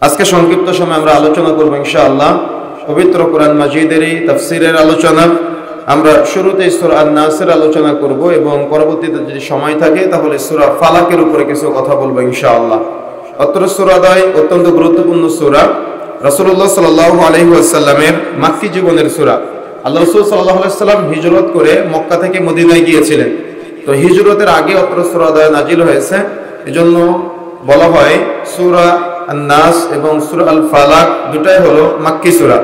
আজকে সংক্ষিপ্ত সময় আমরা আলোচনা করব ইনশাআল্লাহ পবিত্র কোরআন মাজিদেরই তাফসীরের আলোচনা। আমরা শুরুতে সূরা আন-নাসের আলোচনা করব এবং পরবর্তীতে যদি সময় থাকে তাহলে সূরা ফালাকের উপরে কিছু কথা বলবো ইনশাআল্লাহ। অত্র সূরাদ্বয় অত্যন্ত গুরুত্বপূর্ণ সূরা, রাসূলুল্লাহ সাল্লাল্লাহু আলাইহি ওয়াসাল্লামের মাক্কি জীবনের সূরা। আল্লাহ রাসূল সাল্লাল্লাহু আলাইহি ওয়াসাল্লাম হিজরত করে মক্কা থেকে মদিনায় গিয়েছিলেন। তো হিজরতের আগে অত্র সূরাদ্বয় নাজিল হয়েছে, এজন্য বলা হয় সূরা আন-নাস এবং সূরা আল ফালাক দুটাই হলো মাক্কি সূরা।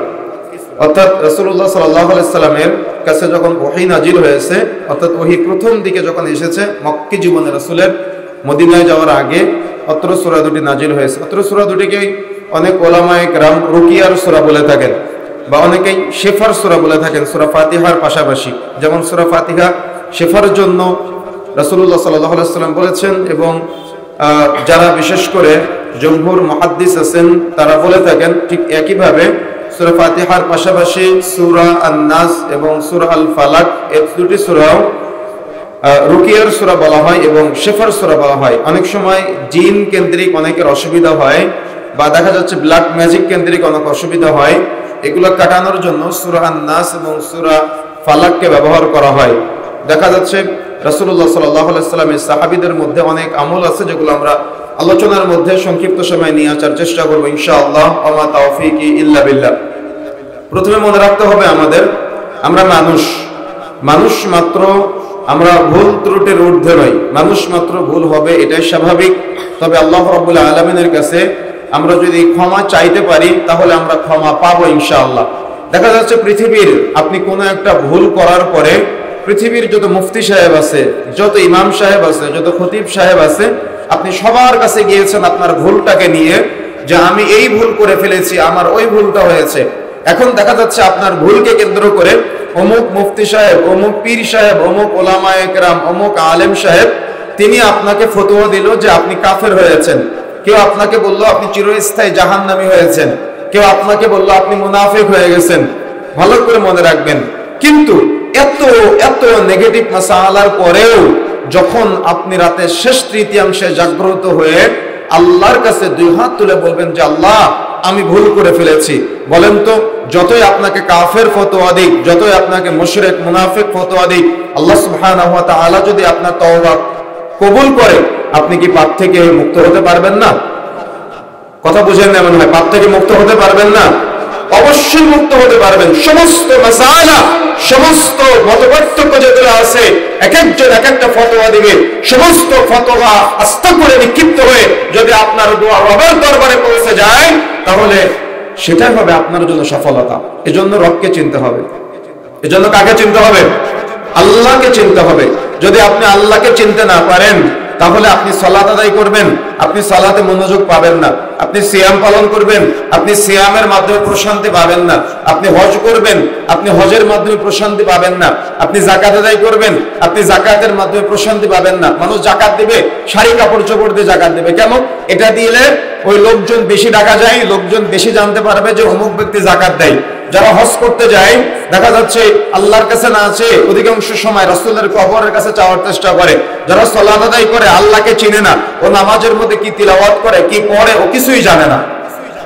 অর্থাৎ রাসূলুল্লাহ সাল্লাল্লাহু আলাইহি ওয়াসাল্লামের কাছে যখন ওহী নাজিল হয়েছে, অর্থাৎ ওহী প্রথম দিকে যখন এসেছে মক্কি জীবনে রাসূলের মদিনায় যাওয়ার আগে অত্র সূরা দুটি নাজিল হয়েছে। অত্র সূরা দুটিকে অনেক উলামায়ে কেরাম রুকিয়ার সূরা বলে থাকেন বা অনেকেই শেফার সূরা বলে থাকেন সূরা ফাতিহার পাশাপাশি। যেমন সূরা ফাতিহা শেফার জন্য রাসূলুল্লাহ সাল্লাল্লাহু আলাইহি ওয়াসাল্লাম বলেছেন এবং যারা বিশেষ করে জমহুর মুহাদ্দিস আছেন তারা বলে থাকেন ঠিক একইভাবে সূরা ফাতিহার পাশাপাশি সূরা আন-নাস এবং সূরা আল ফালাক এই দুটি সূরাও রুকিয়ার সূরা বলা হয় এবং শেফার সূরা বলা হয়। অনেক সময় জিন কেন্দ্রিক অনেকের অসুবিধা হয় বা দেখা যাচ্ছে ব্ল্যাক ম্যাজিক কেন্দ্রিক অনেক অসুবিধা হয়, এগুলো কাটানোর জন্য সূরা আন-নাস এবং সূরা ফালাককে ব্যবহার করা হয়। দেখা যাচ্ছে রাসূলুল্লাহ সাল্লাল্লাহু আলাইহি ওয়াসাল্লামের সাহাবীদের মধ্যে অনেক আমল আছে যেগুলো আমরা আলোচনার মধ্যে সংক্ষিপ্ত সময় নিয়ে আসার চেষ্টা করব ইনশাআল্লাহ। ওয়া তাওফীকি ইল্লা বিল্লাহ। প্রথমে মনে রাখতে হবে আমরা মানুষ মাত্র, আমরা ভুল ত্রুটির ঊর্ধ্বে নই। মানুষ মাত্র ভুল হবে, এটাই স্বাভাবিক। তবে আল্লাহ রাব্বুল আলামিনের কাছে আমরা যদি ক্ষমা চাইতে পারি তাহলে আমরা ক্ষমা পাবো ইনশাআল্লাহ। দেখা যাচ্ছে পৃথিবীর আপনি কোনো একটা ভুল করার পরে পৃথিবীর যত মুফতি সাহেব আছে, যত ইমাম সাহেব আছে, যত খতিব সাহেব আছে, আপনি সবার কাছে গিয়েছেন আপনার ভুলটাকে নিয়ে যে আমি এই ভুল করে ফেলেছি, আমার ওই ভুলটা হয়েছে। এখন দেখা যাচ্ছে আপনার ভুলকে কেন্দ্র করে অমুক মুফতি সাহেব, অমুক পীর সাহেব, অমুক ওলামায়ে কেরাম, অমুক আলেম সাহেব তিনি আপনাকে ফতোয়া দিল যে আপনি কাফের হয়েছেন। কেউ আপনাকে বলল আপনি চিরস্থায়ী জাহান্নামী হয়েছেন, কেউ আপনাকে বলল আপনি মুনাফিক হয়ে গেছেন। ভালো করে মনে রাখবেন, কিন্তু এত এত নেগেটিভ মাসালার পরেও যখন আপনি রাতের শেষ তৃতীয়াংশে জাগ্রত হয়ে আল্লাহর কাছে দুই হাত তুলে বলবেন যে আল্লাহ আমি ভুল করে ফেলেছি, বলেন তো যতই আপনাকে কাফের ফতোয়া দিক, যতই আপনাকে মুশরিক মুনাফিক ফতোয়া দিক, আল্লাহ সুবহানাহু ওয়া তাআলা যদি আপনার তওবা কবুল করে, আপনি কি পাপ থেকে মুক্ত হতে পারবেন না? কথা বুঝেন না মনে হয়? পাপ থেকে মুক্ত হতে পারবেন না? অবশ্যই মুক্ত হতে পারবেন। সমস্ত মাসালা, সমস্ত মতপার্থক্য যেগুলো আছে, এক একজন এক একটা ফতোয়া দিবে, সমস্ত ফতোয়া আস্থা করে নিক্ষিপ্ত হয়ে যদি আপনার দোয়া রবের দরবারে পৌঁছে যায় তাহলে সেটাই হবে আপনার জন্য সফলতা। এজন্য রবকে চিনতে হবে। এজন্য কাকে চিনতে হবে? আল্লাহকে চিনতে হবে। যদি আপনি আল্লাহকে চিনতে না পারেন তাহলে আপনি সালাত আদায় করবেন, আপনি সালাতে মনোযোগ পাবেন না। আপনি সিয়াম পালন করবেন, আপনি সিয়ামের মাধ্যমে প্রশান্তি পাবেন না। আপনি হজ করবেন, আপনি হজের মাধ্যমে প্রশান্তি পাবেন না। আপনি যাকাত আদায় করবেন, আপনি যাকাতের মাধ্যমে প্রশান্তি পাবেন না। মানুষ যাকাত দিবে, শাড়ি কাপড় চোপড় দিয়ে যাকাত দিবে। কেন? এটা দিলে ওই লোকজন বেশি ডাকা যায়, লোকজন বেশি জানতে পারবে যে অমুক ব্যক্তি যাকাত দেয়। যারা হজ করতে যায় দেখা যাচ্ছে আল্লাহর কাছে না আছে, অধিকাংশ সময় রাসূলের কবরের কাছে চাওয়ার চেষ্টা করে। যারা সালাত আদায় করে আল্লাহকে চিনে না, ও নামাজের মধ্যে কি তিলাওয়াত করে, কি পড়ে, ও কিছুই জানে না।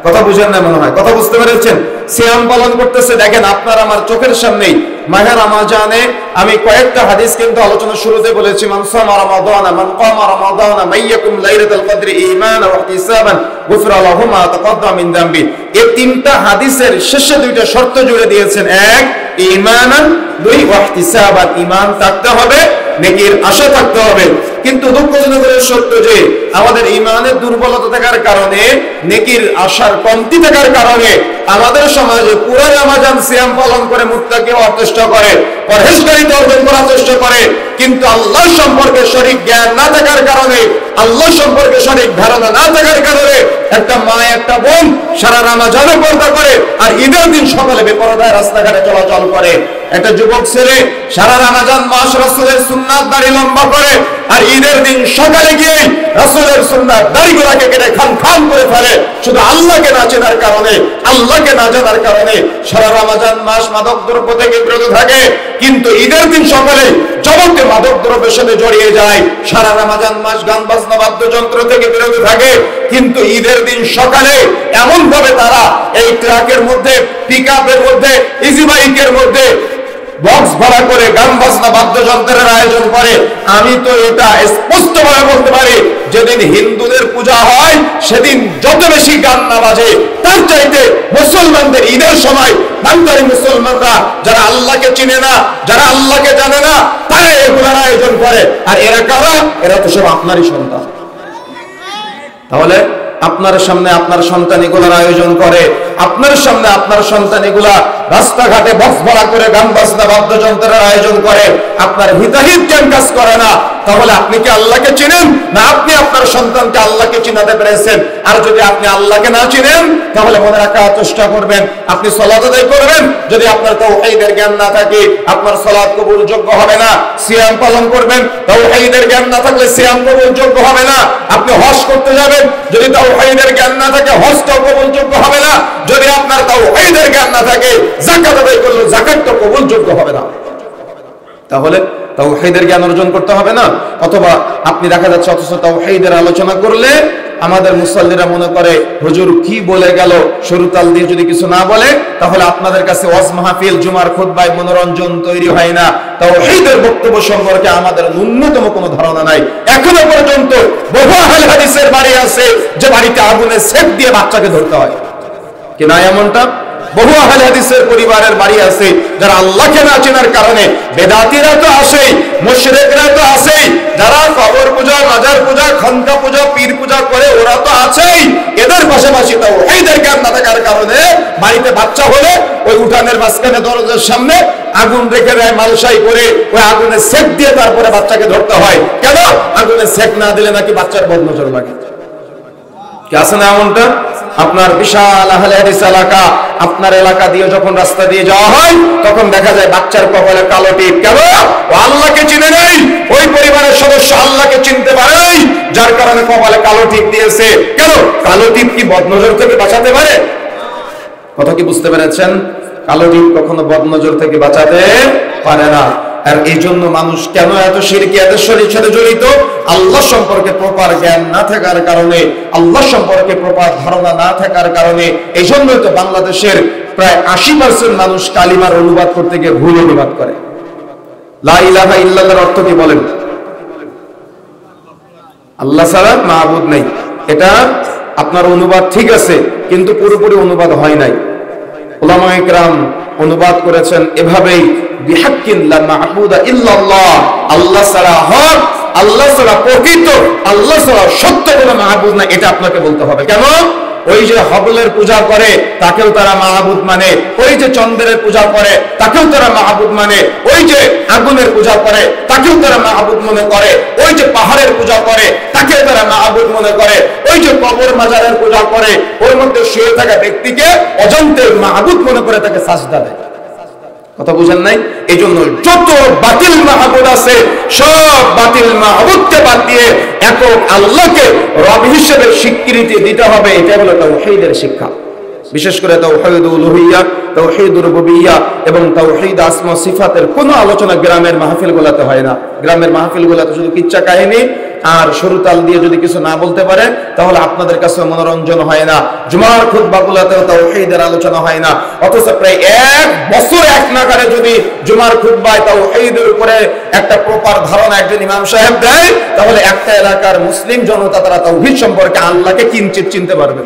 কথা বুঝেন না মনে হয়? কথা বুঝতে পেরেছেন? সিয়াম পালন করতেছে, দেখেন আপনার আমার চোখের সামনেই মাহে রমজানে আমি কয়েকটা হাদিস কিন্তু আলোচনা শুরুতে বলেছি, মান সামা রমাদানা মান কামা রমাদানা মাইয়াকুম লাইলাতুল কদরি ঈমানান ওয়া ইহতিসাবান গুফরা লাহু মা তাকাদ্দামা মিন যামবি। এই তিনটা হাদিসের শেষে দুইটা শর্ত জুড়ে দিয়েছেন, এক ঈমানান, দুই ওয়া ইহতিসাবান, ঈমান থাকতে হবে, নেকির আশা থাকতে হবে। কিন্তু দুঃখজনক সত্য যে আমাদের ঈমানের দুর্বলতা থাকার কারণে, নেকির আশার কমতি থাকার কারণে আমাদের সমাজে পুরো রমজান সিয়াম পালন করে মুত্তাকি হওয়ার চেষ্টা করে, পরহেজগারিতা অর্জন করার চেষ্টা করে, কিন্তু আল্লাহ সম্পর্কে সঠিক জ্ঞান না থাকার কারণে, আল্লাহ সম্পর্কে সঠিক ধারণা না থাকার কারণে একটা মা একটা বোন সারা রমজানে পর্দা করে আর ঈদের দিন সকালে বেপরদায় রাস্তাঘাটে চলাচল করে। একটা যুবক ছেলে সারা রমজান মাস রাসূলের সুন্নাত দাড়ি লম্বা করে, আর ঈদের দিন সকালে গিয়ে রাসূলের সুন্নাত দাড়িগুলোকে কেটে খান খান করে ফেলে, শুধু আল্লাহকে না চেনার কারণে, আল্লাহকে না জানার কারণে। সারা রমজান মাস মাদক দ্রব্য থেকে বিরত থাকে, কিন্তু ঈদের দিন সকালে জগতে মাদক দ্রব্যের সাথে জড়িয়ে যায়। সারা রমজান মাস গান বাজনা বাদ্যযন্ত্র থেকে বিরত থাকে, কিন্তু ঈদের দিন সকালে এমন ভাবে তারা এই ট্রাকের মধ্যে, পিকআপের মধ্যে, ইজি বাইকের মধ্যে বক্স ভাড়া করে গান বাজনা বাদ্যযন্ত্রের আয়োজন করে। আমি তো এটা স্পষ্টভাবে বলতে পারি, যেদিন হিন্দুদের পূজা হয় সেদিন যত বেশি গান না বাজে, তার চাইতে মুসলমানদের ঈদের সময় বাঙালি মুসলমানরা যারা আল্লাহকে চিনে না, যারা আল্লাহকে জানে না, তারা এগুলোর আয়োজন করে। আর এরা কারা? এরা তো সব আপনারই সন্তান। তাহলে আপনার সামনে আপনার সন্তান এগুলোর আয়োজন করে, আপনার সামনে আপনার সন্তান এগুলা রাস্তাঘাটে বক্স ভাড়া করে গান বাজনা বাদ্যযন্ত্রের আয়োজন করে, আপনার হিতাহিত জ্ঞান কাজ করে না, তাহলে আপনি কি আল্লাহকে চিনেন? না আপনি আপনার সন্তানকে আল্লাহকে চিনাতে পেরেছেন? আর যদি আপনি আল্লাহকে না চিনেন, তাহলে মনে রাখার চেষ্টা করবেন, আপনি সালাত আদায় করবেন, যদি আপনার তাওহীদের জ্ঞান না থাকে আপনার সালাত কবুলযোগ্য হবে না। সিয়াম পালন করবেন, তাওহীদের জ্ঞান না থাকলে সিয়াম কবুলযোগ্য হবে না। আপনি হজ করতে যাবেন, যদি তাওহীদের জ্ঞান না থাকে হজটাও কবুলযোগ্য হবে না। যদি আপনার তাওহীদের জ্ঞান না থাকে যাকাত আদায় করলে যাকাতটা কবুলযোগ্য হবে না। তাহলে তাওহীদের জ্ঞান অর্জন করতে হবে না? অথবা আপনি দেখা যাচ্ছে অথচ তাওহীদের আলোচনা করলে আমাদের মুসল্লিরা মনে করে হুজুর কি বলে গেল, সরু তাল দিয়ে যদি কিছু না বলে তাহলে আপনাদের কাছে ওয়াজ মাহফিল, জুমার খুতবায় মনোরঞ্জন তৈরি হয় না। তাওহীদের বক্তব্য সম্পর্কে আমাদের ন্যূনতম কোনো ধারণা নাই। এখনো পর্যন্ত বহু আহলে হাদিসের বাড়ি আছে যে বাড়িতে আগুনে সেক দিয়ে বাচ্চাকে ধরতে হয়, কি না এমনটা? বহু আহলে হাদিসের পরিবারের বাড়ি আছে যারা আল্লাহকে না চেনার কারণে, বেদাতীরা তো আছেই, মুশরিকরা তো আছেই, যারা কবর পূজা, মাজার পূজা, খানকা পূজা, পীর পূজা করে ওরা তো আছেই। এদের পাশাপাশি তাওহীদের জ্ঞান না থাকার কারণে বাড়িতে বাচ্চা হলে ওই উঠানের মাঝখানে দরজার সামনে আগুন রেখে দেয় মালসাই করে, ওই আগুনে সেক দিয়ে তারপরে বাচ্চাকে ধরতে হয়। কেন? আগুনে সেক না দিলে নাকি বাচ্চার বদনজর লাগে। কি আছে না এমনটা? আপনার বিশাল আহলে হাদিস এলাকা, আপনার এলাকা দিয়ে যখন রাস্তা দিয়ে যাওয়া হয় তখন দেখা যায় বাচ্চার কপালে কালো টিপ। কেন? ও আল্লাহকে চিনে নেই, ওই পরিবারের সদস্য আল্লাহকে চিনতে পারে, যার কারণে কপালে কালো টিপ দিয়েছে। কেন? কালো টিপ কি বদনজর থেকে বাঁচাতে পারে? কথা কি বুঝতে পেরেছেন? কালো টিপ কখনো বদনজর থেকে বাঁচাতে পারে না। আর এই জন্য মানুষ কেন এত শিরকিয়াতের সাথে জড়িত? আল্লাহ সম্পর্কে প্রপার জ্ঞান না থাকার কারণে, আল্লাহ সম্পর্কে প্রপার ধারণা না থাকার কারণে। এই জন্যই তো বাংলাদেশের প্রায় 80% মানুষ কালিমার অনুবাদ করতে গিয়ে ভুল অনুবাদ করে। লা ইলাহা ইল্লাল্লাহর অর্থ কি বলেন? আল্লাহ ছাড়া মাবুদ নেই। এটা আপনার অনুবাদ ঠিক আছে, কিন্তু পুরোপুরি অনুবাদ হয় নাই। উলামায়ে কেরাম অনুবাদ করেছেন এভাবেই, বিহাক্কিন লা মা'বুদা ইল্লাল্লাহ, আল্লাহ ছাড়া হক, আল্লাহ ছাড়া প্রকৃত, আল্লাহ ছাড়া সত্য কোনো মাহবুদ না, এটা আপনাকে বলতে হবে। কেন? ওই যে হবলের পূজা করে তাকেও তারা মাহবুদ মানে, ওই যে চন্দ্রের পূজা করে তাকেও তারা মাহবুদ মানে, ওই যে আগুনের পূজা করে তাকেও তারা মাহবুদ মনে করে, ওই যে পাহাড়ের পূজা করে তাকেও তারা মাহবুদ মনে করে, ওই যে কবর মাজারের পূজা করে ওর মধ্যে শুয়ে থাকা ব্যক্তিকে অজান্তে মাহবুদ মনে করে তাকে সাজদা দেয়। কথা বুঝেন নাই? এই জন্য যত বাতিল মাহবুদ আছে সব বাতিল মাহবুদকে বাদ দিয়ে একক আল্লাহকে রব হিসেবে স্বীকৃতি দিতে হবে। এটা হলো তাওহীদের শিক্ষা। বিশেষ করে তাওহীদ উলুহিয়্যা, তাওহীদ রুবুবিয়্যা এবং তাওহীদ আসমা সিফাতের কোনো আলোচনা গ্রামের মাহফিলগুলোতে হয় না। গ্রামের মাহফিলগুলোতে শুধু কিচ্ছা কাহিনী আর সরু তাল দিয়ে যদি কিছু না বলতে পারে তাহলে আপনাদের কাছে মনোরঞ্জন হয় না। জুমার খুতবাগুলোতেও তাওহীদের আলোচনা হয় না। অথচ প্রায় 1 বছর এক নাগারে যদি জুমার খুতবায় তাওহীদের উপরে একটা প্রপার ধারণা একজন ইমাম সাহেব দেয়, তাহলে একটা এলাকার মুসলিম জনতা তারা তাওহীদ সম্পর্কে আল্লাহকে কিঞ্চিত চিনতে পারবে।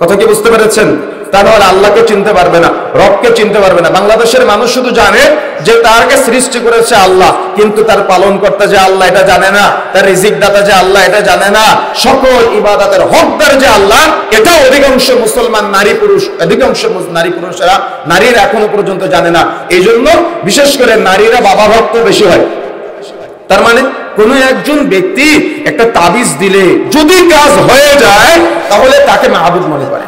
কথা কি বুঝতে পেরেছেন? তাহলে আল্লাহকে চিনতে পারবে না, রবকে চিনতে পারবে না। বাংলাদেশের মানুষ শুধু জানে যে তারকে সৃষ্টি করেছে আল্লাহ, কিন্তু তার পালন করতে যে আল্লাহ এটা জানে না, তার রিজিক দাতা যে আল্লাহ এটা জানে না, সকল ইবাদতের হকদার যে আল্লাহ এটা অধিকাংশ মুসলমান নারী পুরুষ, অধিকাংশ নারী পুরুষেরা, নারীরা এখনো পর্যন্ত জানে না। এই জন্য বিশেষ করে নারীরা বাবা ভক্ত বেশি হয়। তার মানে কোন একজন ব্যক্তি একটা তাবিজ দিলে যদি কাজ হয়ে যায় তাহলে তাকে মাহবুদ মনে করে।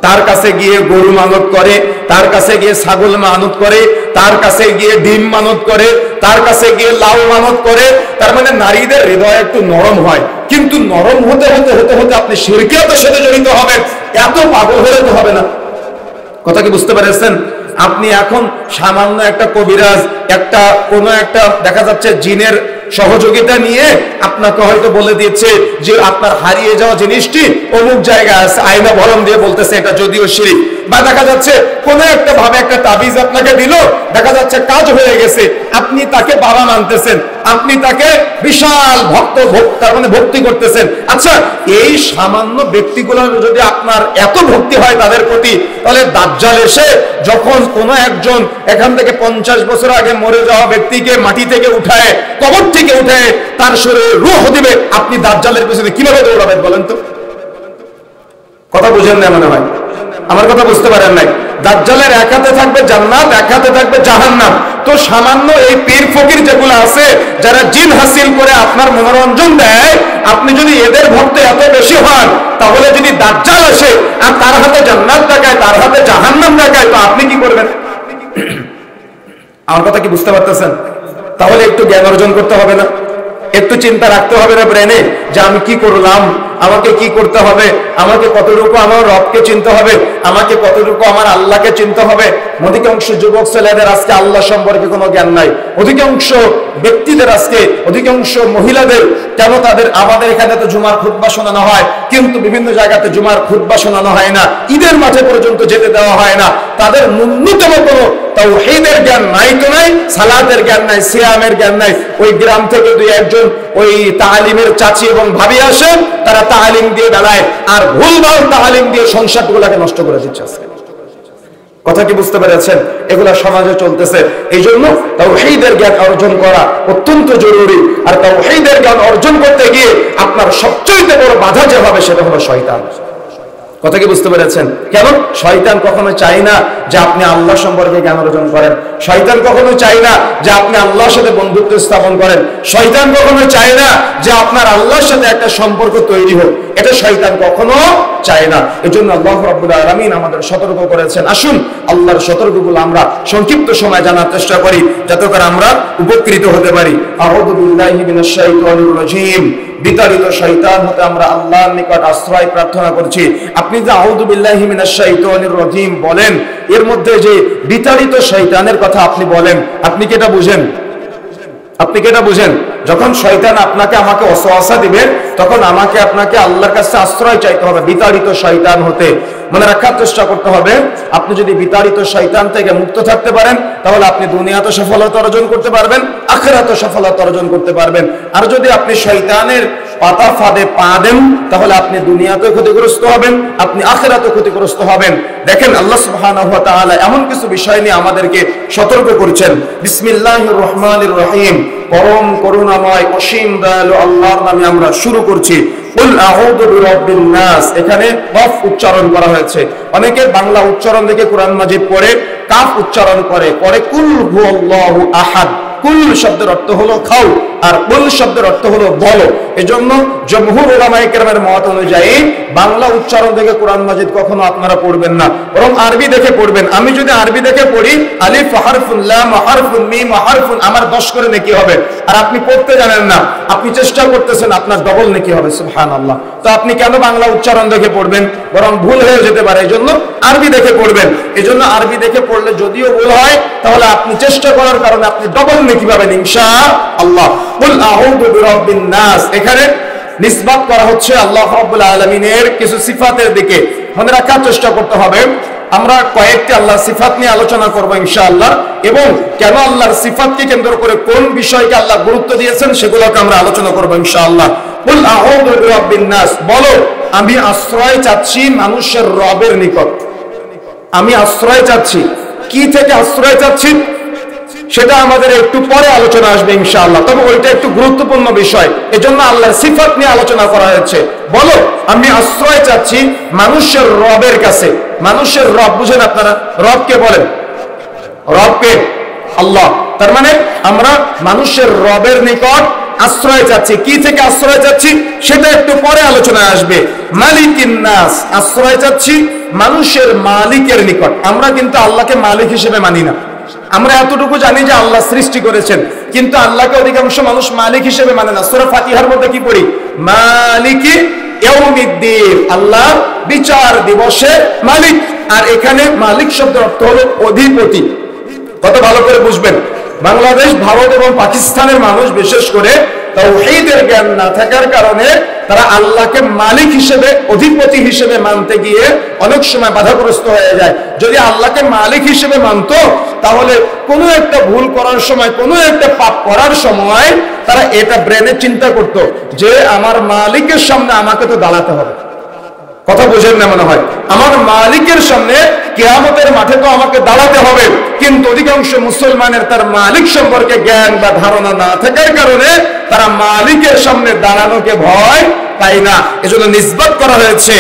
তার কাছে গিয়ে গরু মানত করে, তার কাছে গিয়ে ছাগল মানত করে, তার কাছে গিয়ে ডিম মানত করে, তার কাছে গিয়ে লাউ মানত করে। তার মানে নারীদের হৃদয় একটু নরম হয়, কিন্তু নরম হতে হতে হতে হতে আপনি শিরকিয়াতের সাথে জড়িত হবেন, এত পাগল হলে তো হবে না। কথা কি বুঝতে পেরেছেন? আপনি এখন সামান্য একটা কবিরাজ, একটা কোনো একটা দেখা যাচ্ছে জিনের সহযোগিতা নিয়ে আপনাকে হয়তো বলে দিচ্ছে যে আপনার হারিয়ে যাওয়া জিনিসটি অমুক জায়গায় আছে, আয়না ভরণ দিয়ে বলতেছে এটা যদিও শিরক। বা দেখা যাচ্ছে কোনো একটা ভাবে একটা তাবিজ আপনাকে দিল, দেখা যাচ্ছে কাজ হয়ে গেছে, আপনি তাকে বাবা মানতেছেন, আপনি তাকে বিশাল তার মানে ভক্তি করতেছেন। আচ্ছা, এই সামান্য ব্যক্তিগুলোর যদি আপনার এত ভক্তি হয় তাদের প্রতি, তাহলে দাজ্জাল এসে যখন কোনো একজন এখান থেকে 50 বছর আগে মরে যাওয়া ব্যক্তিকে মাটি থেকে উঠায়, কবর থেকে উঠায়, তার শরীরে রূহ দিবে, আপনি দাজ্জালের পেছনে কিভাবে দৌড়াবেন বলেন তো? কথা বুঝেন না মনে হয়, আমার কথা বুঝতে পারেন নাই। দাজ্জালের এক হাতে থাকবে জান্নাত, এক হাতে থাকবে জাহান্নাম। তো সামান্য এই পীর ফকির যেগুলো আছে, যারা জিন হাসিল করে আপনার মনোরঞ্জন দেয়, আপনি যদি এদের ভক্ত এত বেশি হন, তাহলে যদি দাজ্জাল আসে আর তার হাতে জান্নাত দেখায়, তার হাতে জাহান্নাম দেখায়, তো আপনি কি করবেন? আমার কথা কি বুঝতে পারতেছেন? তাহলে একটু জ্ঞান অর্জন করতে হবে না? একটু চিন্তা রাখতে হবে না ব্রেনে, যে আমি কি করলাম, আমাকে কি করতে হবে, আমাকে কতটুকু আমার রবকে চিনতে হবে, আমাকে কতটুকু আমার আল্লাহকে চিনতে হবে। অধিকাংশ যুবক ছেলেদের আজকে আল্লাহ সম্পর্কে কোনো জ্ঞান নাই। অধিকাংশ ব্যক্তিদের আজকে, অধিকাংশ মহিলাদের, কেন তাদের আমাদের এখানে তো জুমার খুতবা শোনানো হয়, কিন্তু বিভিন্ন জায়গাতে জুমার খুতবা শোনানো হয় না, ঈদের মাঠে পর্যন্ত যেতে দেওয়া হয় না। তাদের ন্যূনতম কোনো তাওহীদের জ্ঞান নাই তো নাই, সালাতের জ্ঞান নাই, সিয়ামের জ্ঞান নাই। ওই গ্রাম থেকে দুই একজন ওই তালিমের চাচি এবং ভাবি আসে, তারা তালিম দিয়ে বেড়ায়, আর ভুলভাল তালিম দিয়ে সংসারগুলোকে নষ্ট করে দিচ্ছে। কথা কি বুঝতে পেরেছেন? এগুলা সমাজে চলতেছে। এই জন্য তাওহীদের জ্ঞান অর্জন করা অত্যন্ত জরুরি। আর তাওহীদের জ্ঞান অর্জন করতে গিয়ে আপনার সবচেয়ে বড় বাধা যে হবে সেটা হলো শয়তান। কথা কি বুঝতে পেরেছেন? কেন? শয়তান কখনো চায় না যে আপনি আল্লাহ সম্পর্কে জ্ঞান অর্জন করেন। শয়তান কখনো চায় না যে আপনি আল্লাহর সাথে বন্ধুত্ব স্থাপন করেন। শয়তান কখনো চায় না যে আপনার আল্লাহর সাথে একটা সম্পর্ক তৈরি হোক। এটা শয়তান কখনো চায় না। এজন্য আল্লাহ রাব্বুল আলামিন আমাদের সতর্ক করেছেন। আসুন আল্লাহর সতর্কগুলো আমরা সংক্ষিপ্ত সময় জানার চেষ্টা করি, যাতে করে আমরা উপকৃত হতে পারি। আউযু বিল্লাহি মিনাশ শাইতানির রাজীম। বিতাড়িত শয়তান হতে আমরা আল্লাহর নিকট আশ্রয় প্রার্থনা করছি। আপনি যে আউযু বিল্লাহি মিনাশ শাইতানির রাজীম বলেন, এর মধ্যে যে বিতাড়িত শয়তানের কথা আপনি বলেন, আপনি কি এটা বুঝেন? আপনি কি এটা বুঝেন? যখন শয়তান আপনাকে আমাকে ওয়াসওয়াসা দিবে, তখন আমাকে আপনাকে আল্লাহর কাছে আশ্রয় চাইতে হবে বিতাড়িত শয়তান হতে। মনে রাখার চেষ্টা করতে হবে, আপনি যদি বিতাড়িত শয়তান থেকে মুক্ত থাকতে পারেন, তাহলে আপনি দুনিয়াতে সফলতা অর্জন করতে পারবেন, আখিরাতে সফলতা অর্জন করতে পারবেন। আর যদি আপনি শয়তানের পাতা ফাঁদে পা দেন, তাহলে আপনি দুনিয়াতেও ক্ষতিগ্রস্ত হবেন, আপনি আখিরাতেও ক্ষতিগ্রস্ত হবেন। দেখেন আল্লাহ সুবহানাহু ওয়া তাআলা এমন কিছু বিষয় নিয়ে আমাদেরকে সতর্ক করছেন। বিসমিল্লাহির রহমানির রহিম। পরম করুণাময় অসীম দয়ালু আল্লাহর নামে আমরা শুরু করছি। কুল আউযু বিরাব্বিন নাস। এখানে কফ উচ্চারণ করা হয়েছে। অনেকে বাংলা উচ্চারণ দেখে কোরআন মাজিদ পড়ে কাফ উচ্চারণ করে কুল হুয়াল্লাহু আহাদ। কুল শব্দের অর্থ হলো খাও, আর কুল শব্দের অর্থ হলো বলো। এজন্য জমহুর উলামায়ে কেরামের মত অনুযায়ী বাংলা উচ্চারণ দেখে কোরআন মাজিদ কখনো আপনারা পড়বেন না, বরং আরবি দেখে পড়বেন। আমি যদি আরবি দেখে পড়ি, আলিফ হারফুন, লাম হারফুন, মিম হারফুন, আমার 10 করে নেকি হবে। আর আপনি পড়তে জানেন না, আপনি চেষ্টা করতেছেন, আপনার ডবল নেকি হবে। সুবহানাল্লাহ। তো আপনি কেন বাংলা উচ্চারণ দেখে পড়বেন? বরং ভুল হয়ে যেতে পারে, এজন্য আরবি দেখে পড়বেন। এজন্য আরবি দেখে পড়লে যদিও ভুল হয়, তাহলে আপনি চেষ্টা করার কারণে আপনি ডবল নেকি পাবেন ইনশাআল্লাহ। কুল আউযু বিরাব্বিন নাস। এখানে নিসবত করা হচ্ছে আল্লাহ রাব্বুল আলামিনের কিছু সিফাতের দিকে। মনে রাখার চেষ্টা করতে হবে, আমরা কয়েকটি আল্লাহর সিফাত নিয়ে আলোচনা করব ইনশাআল্লাহ, এবং কেন আল্লাহর সিফাতকে কেন্দ্র করে কোন বিষয়কে আল্লাহ গুরুত্ব দিয়েছেন সেগুলোকে আমরা আলোচনা করব ইনশাআল্লাহ। কুল আউযু বিরাব্বিন নাস, বলো আমি আশ্রয় চাচ্ছি মানুষের রবের নিকট। আমি আশ্রয় চাচ্ছি। কি থেকে আশ্রয় চাচ্ছি সেটা আমাদের একটু পরে আলোচনা আসবে ইনশাআল্লাহ, তবে ওইটা একটু গুরুত্বপূর্ণ বিষয়। এজন্য আল্লাহর সিফাত নিয়ে আলোচনা করা হয়েছে। বলো আমি আশ্রয় চাচ্ছি মানুষের রবের কাছে। মানুষের রব বুঝেন আপনারা? রবকে বলেন, রবকে আল্লাহ। তার মানে আমরা মানুষের রবের নিকট আশ্রয় চাচ্ছি। কি থেকে আশ্রয় চাচ্ছি সেটা একটু পরে আলোচনায় আসবে। মালিকিন নাস, আশ্রয় চাচ্ছি মানুষের মালিকের নিকট। আমরা কিন্তু আল্লাহকে মালিক হিসেবে মানি না। আমরা এতটুকু জানি যে আল্লাহ সৃষ্টি করেছেন, কিন্তু আল্লাহকে অধিকাংশ মানুষ মালিক হিসেবে মানে না। সূরা ফাতিহার মধ্যে কি পড়ি? মালিকি ইয়াউমিদ্দিন, আল্লাহ বিচার দিবসের মালিক। আর এখানে মালিক শব্দের অর্থ হলো অধিপতি। কত ভালো করে বুঝবেন। বাংলাদেশ, ভারত এবং পাকিস্তানের মানুষ বিশেষ করে তাওহীদের জ্ঞান না থাকার কারণে তারা আল্লাহকে মালিক হিসেবে, অধিপতি হিসেবে মানতে গিয়ে অনেক সময় বাধাগ্রস্ত হয়ে যায়। যদি আল্লাহকে মালিক হিসেবে মানতো তাহলে কোনো একটা ভুল করার সময়, কোনো একটা পাপ করার সময় তারা এটা ব্রেনে চিন্তা করতো যে আমার মালিকের সামনে আমাকে তো দাঁড়াতে হবে। কথা বুঝেন না মনে হয়? আমার মালিকের সামনে কিয়ামতের মাঠে তো আমাকে দাঁড়াতে হবে। কিন্তু অধিকাংশ মুসলমানের তার মালিক সম্পর্কে জ্ঞান বা ধারণা না থাকার কারণে তারা মালিকের সামনে দাঁড়ানোকে ভয় পায় না। এজন্য নিসবত করা হয়েছে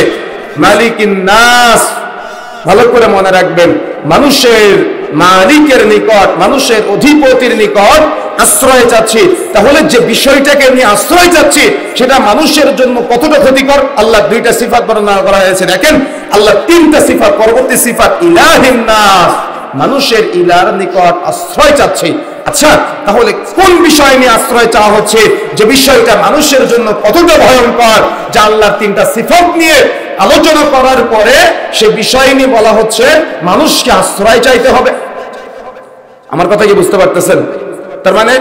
মালিকিন নাস। ভালো করে মনে রাখবেন, মানুষের মালিকের নিকট, মানুষের অধিপতির নিকট আশ্রয় চাচ্ছি। তাহলে যে বিষয়টাকে নিয়ে আশ্রয় চাচ্ছি সেটা মানুষের জন্য কতটা ক্ষতিকর। আল্লাহ দুইটা সিফাত বর্ণনা করা হয়েছে। দেখেন, আল্লাহ তিনটা সিফাত, পরবর্তী সিফাত ইলাহিন নাস, মানুষের ইলার নিকট আশ্রয় চাচ্ছি। আচ্ছা, তাহলে কোন বিষয় নিয়ে আশ্রয় চাওয়া হচ্ছে, যে বিষয়টা মানুষের জন্য কতটা ভয়ঙ্কর, যা আল্লাহর তিনটা সিফাত নিয়ে আলোচনা করার পরে সে বিষয় নিয়ে বলা হচ্ছে মানুষকে আশ্রয় চাইতে হবে। আমার কথা কি বুঝতে পারতেছেন? তার মানে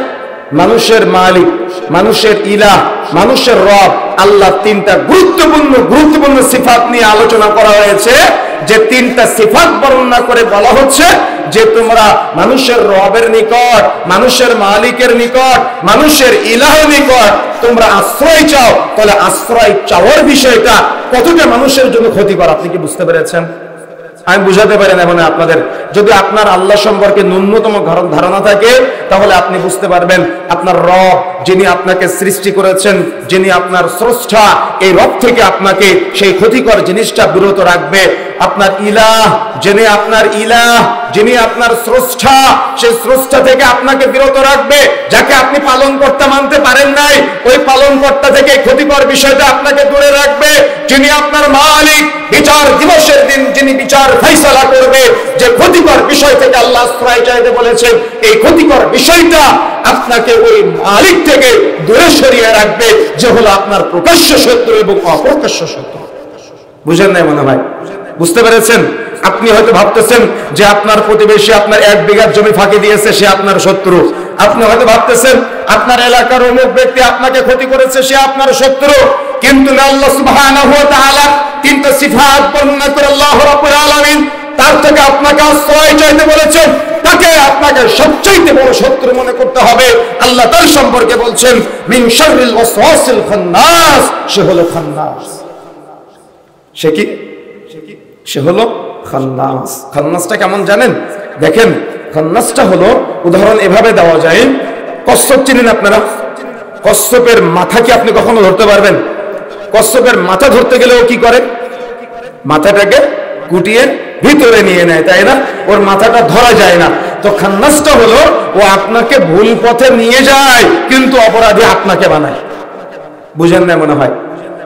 মানুষের মালিক, মানুষের ইলাহ, মানুষের রব, আল্লাহ তিনটা গুরুত্বপূর্ণ সিফাত নিয়ে আলোচনা করা হয়েছে। যে তিনটা সিফাত বর্ণনা করে বলা হচ্ছে যে তোমরা মানুষের রবের নিকট, মানুষের মালিকের নিকট, মানুষের ইলাহের নিকট তোমরা আশ্রয় চাও। তাহলে আশ্রয় চাওয়ার বিষয়টা কতটা মানুষের জন্য ক্ষতিকর আপনি কি বুঝতে পেরেছেন? আমি বুঝাতে পারি না মানে আপনাদের। যদি আপনার আল্লাহ সম্পর্কে ন্যূনতম ধারণা থাকে তাহলে আপনি বুঝতে পারবেন আপনার রব, যিনি আপনাকে সৃষ্টি করেছেন, যিনি আপনার স্রষ্টা, এই রব থেকে আপনাকে সেই ক্ষতিকর জিনিসটা বিরত রাখবে। আপনার ইলাহ, যিনি আপনার ইলাহ, যিনি আপনার স্রষ্টা, সেই স্রষ্টা থেকে আপনাকে বিরত রাখবে। যাকে আপনি পালনকর্তা মানতে পারেন নাই, ওই পালনকর্তা থেকে ক্ষতিকর বিষয়টা আপনাকে দূরে রাখবে। যিনি আপনার মালিক, বিচার দিবসের দিন যিনি বিচার ফয়সালা করবে, যে ক্ষতিকর বিষয় থেকে আল্লাহ আশ্রয় চাইতে বলেছেন, এই ক্ষতিকর বিষয়টা আপনাকে ওই মালিক থেকে দূরে সরিয়ে রাখবে, যে হলো আপনার প্রকাশ্য শত্রু এবং অপ্রকাশ্য শত্রু। বুঝেন নাই মনে হয়? বুঝতে পেরেছেন? আপনি হয়তো ভাবতেছেন যে আপনার প্রতিবেশী আপনার 1 বিঘা জমি ফাঁকি দিয়েছে, সে আপনার শত্রু। আপনি হয়তো ভাবতেছেন আপনার এলাকার অমুক ব্যক্তি আপনাকে ক্ষতি করেছে, সে আপনার শত্রু। কিন্তু আল্লাহ সুবহানাহু ওয়া তাআলা তিনটা সিফাত বর্ণনা করে আল্লাহ রাব্বুল আলামিন তার থেকে আপনাকে আশ্রয় চাইতে বলেছেন। তাকে আপনাকে সবচেয়ে বড় শত্রু মনে করতে হবে। আল্লাহ তার সম্পর্কে বলছেন মিন শাররিল ওয়াসওয়াসিল খান্নাস, সে হলো খান্নাস। সে কি? সে হলো খান্নাস। খান্নাসটা কেমন জানেন? দেখেন, খান্নাসটা হলো, উদাহরণ এভাবে দেওয়া যায়, কচ্ছপ চিনেন আপনারা? কচ্ছপের মাথা কি আপনি কখনো ধরতে পারবেন? কচ্ছপের মাথা ধরতে গেলেও কি করে? মাথাটাকে গুটিয়ে ভিতরে নিয়ে নেয়, তাই না? ওর মাথাটা ধরা যায় না। তো খান্নাসটা হলো ও আপনাকে ভুল পথে নিয়ে যায় কিন্তু অপরাধী আপনাকে বানায়। বুঝেন না মনে হয়?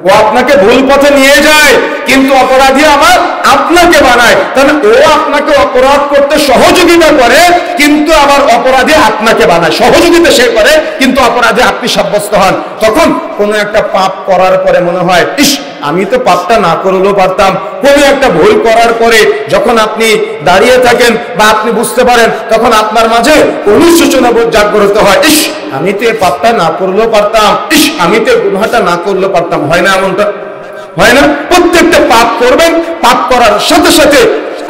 ও আপনাকে ভুল পথে নিয়ে যায় কিন্তু অপরাধী আমার আপনাকে বানায়। তাহলে ও আপনাকে অপরাধ করতে সহযোগিতা করে কিন্তু আবার অপরাধী আপনাকে বানায়। সহযোগিতা সে করে কিন্তু অপরাধী আপনি সাব্যস্ত হন। তখন কোনো একটা পাপ করার পরে মনে হয়, ইস, আমি তো পাপটা না করলেও পারতাম। কোনো একটা ভুল করার পরে যখন আপনি দাঁড়িয়ে থাকেন বা আপনি বুঝতে পারেন, তখন আপনার মাঝে অনুশোচনা বোধ জাগ্রত হয়, ইস, আমি তো এই পাপটা না করলেও পারতাম, ইস, আমি তো গুনাহটা না করলেও পারতাম। হয় না এমনটা? হয় না? প্রত্যেকটা পাপ করবেন, পাপ করার সাথে সাথে,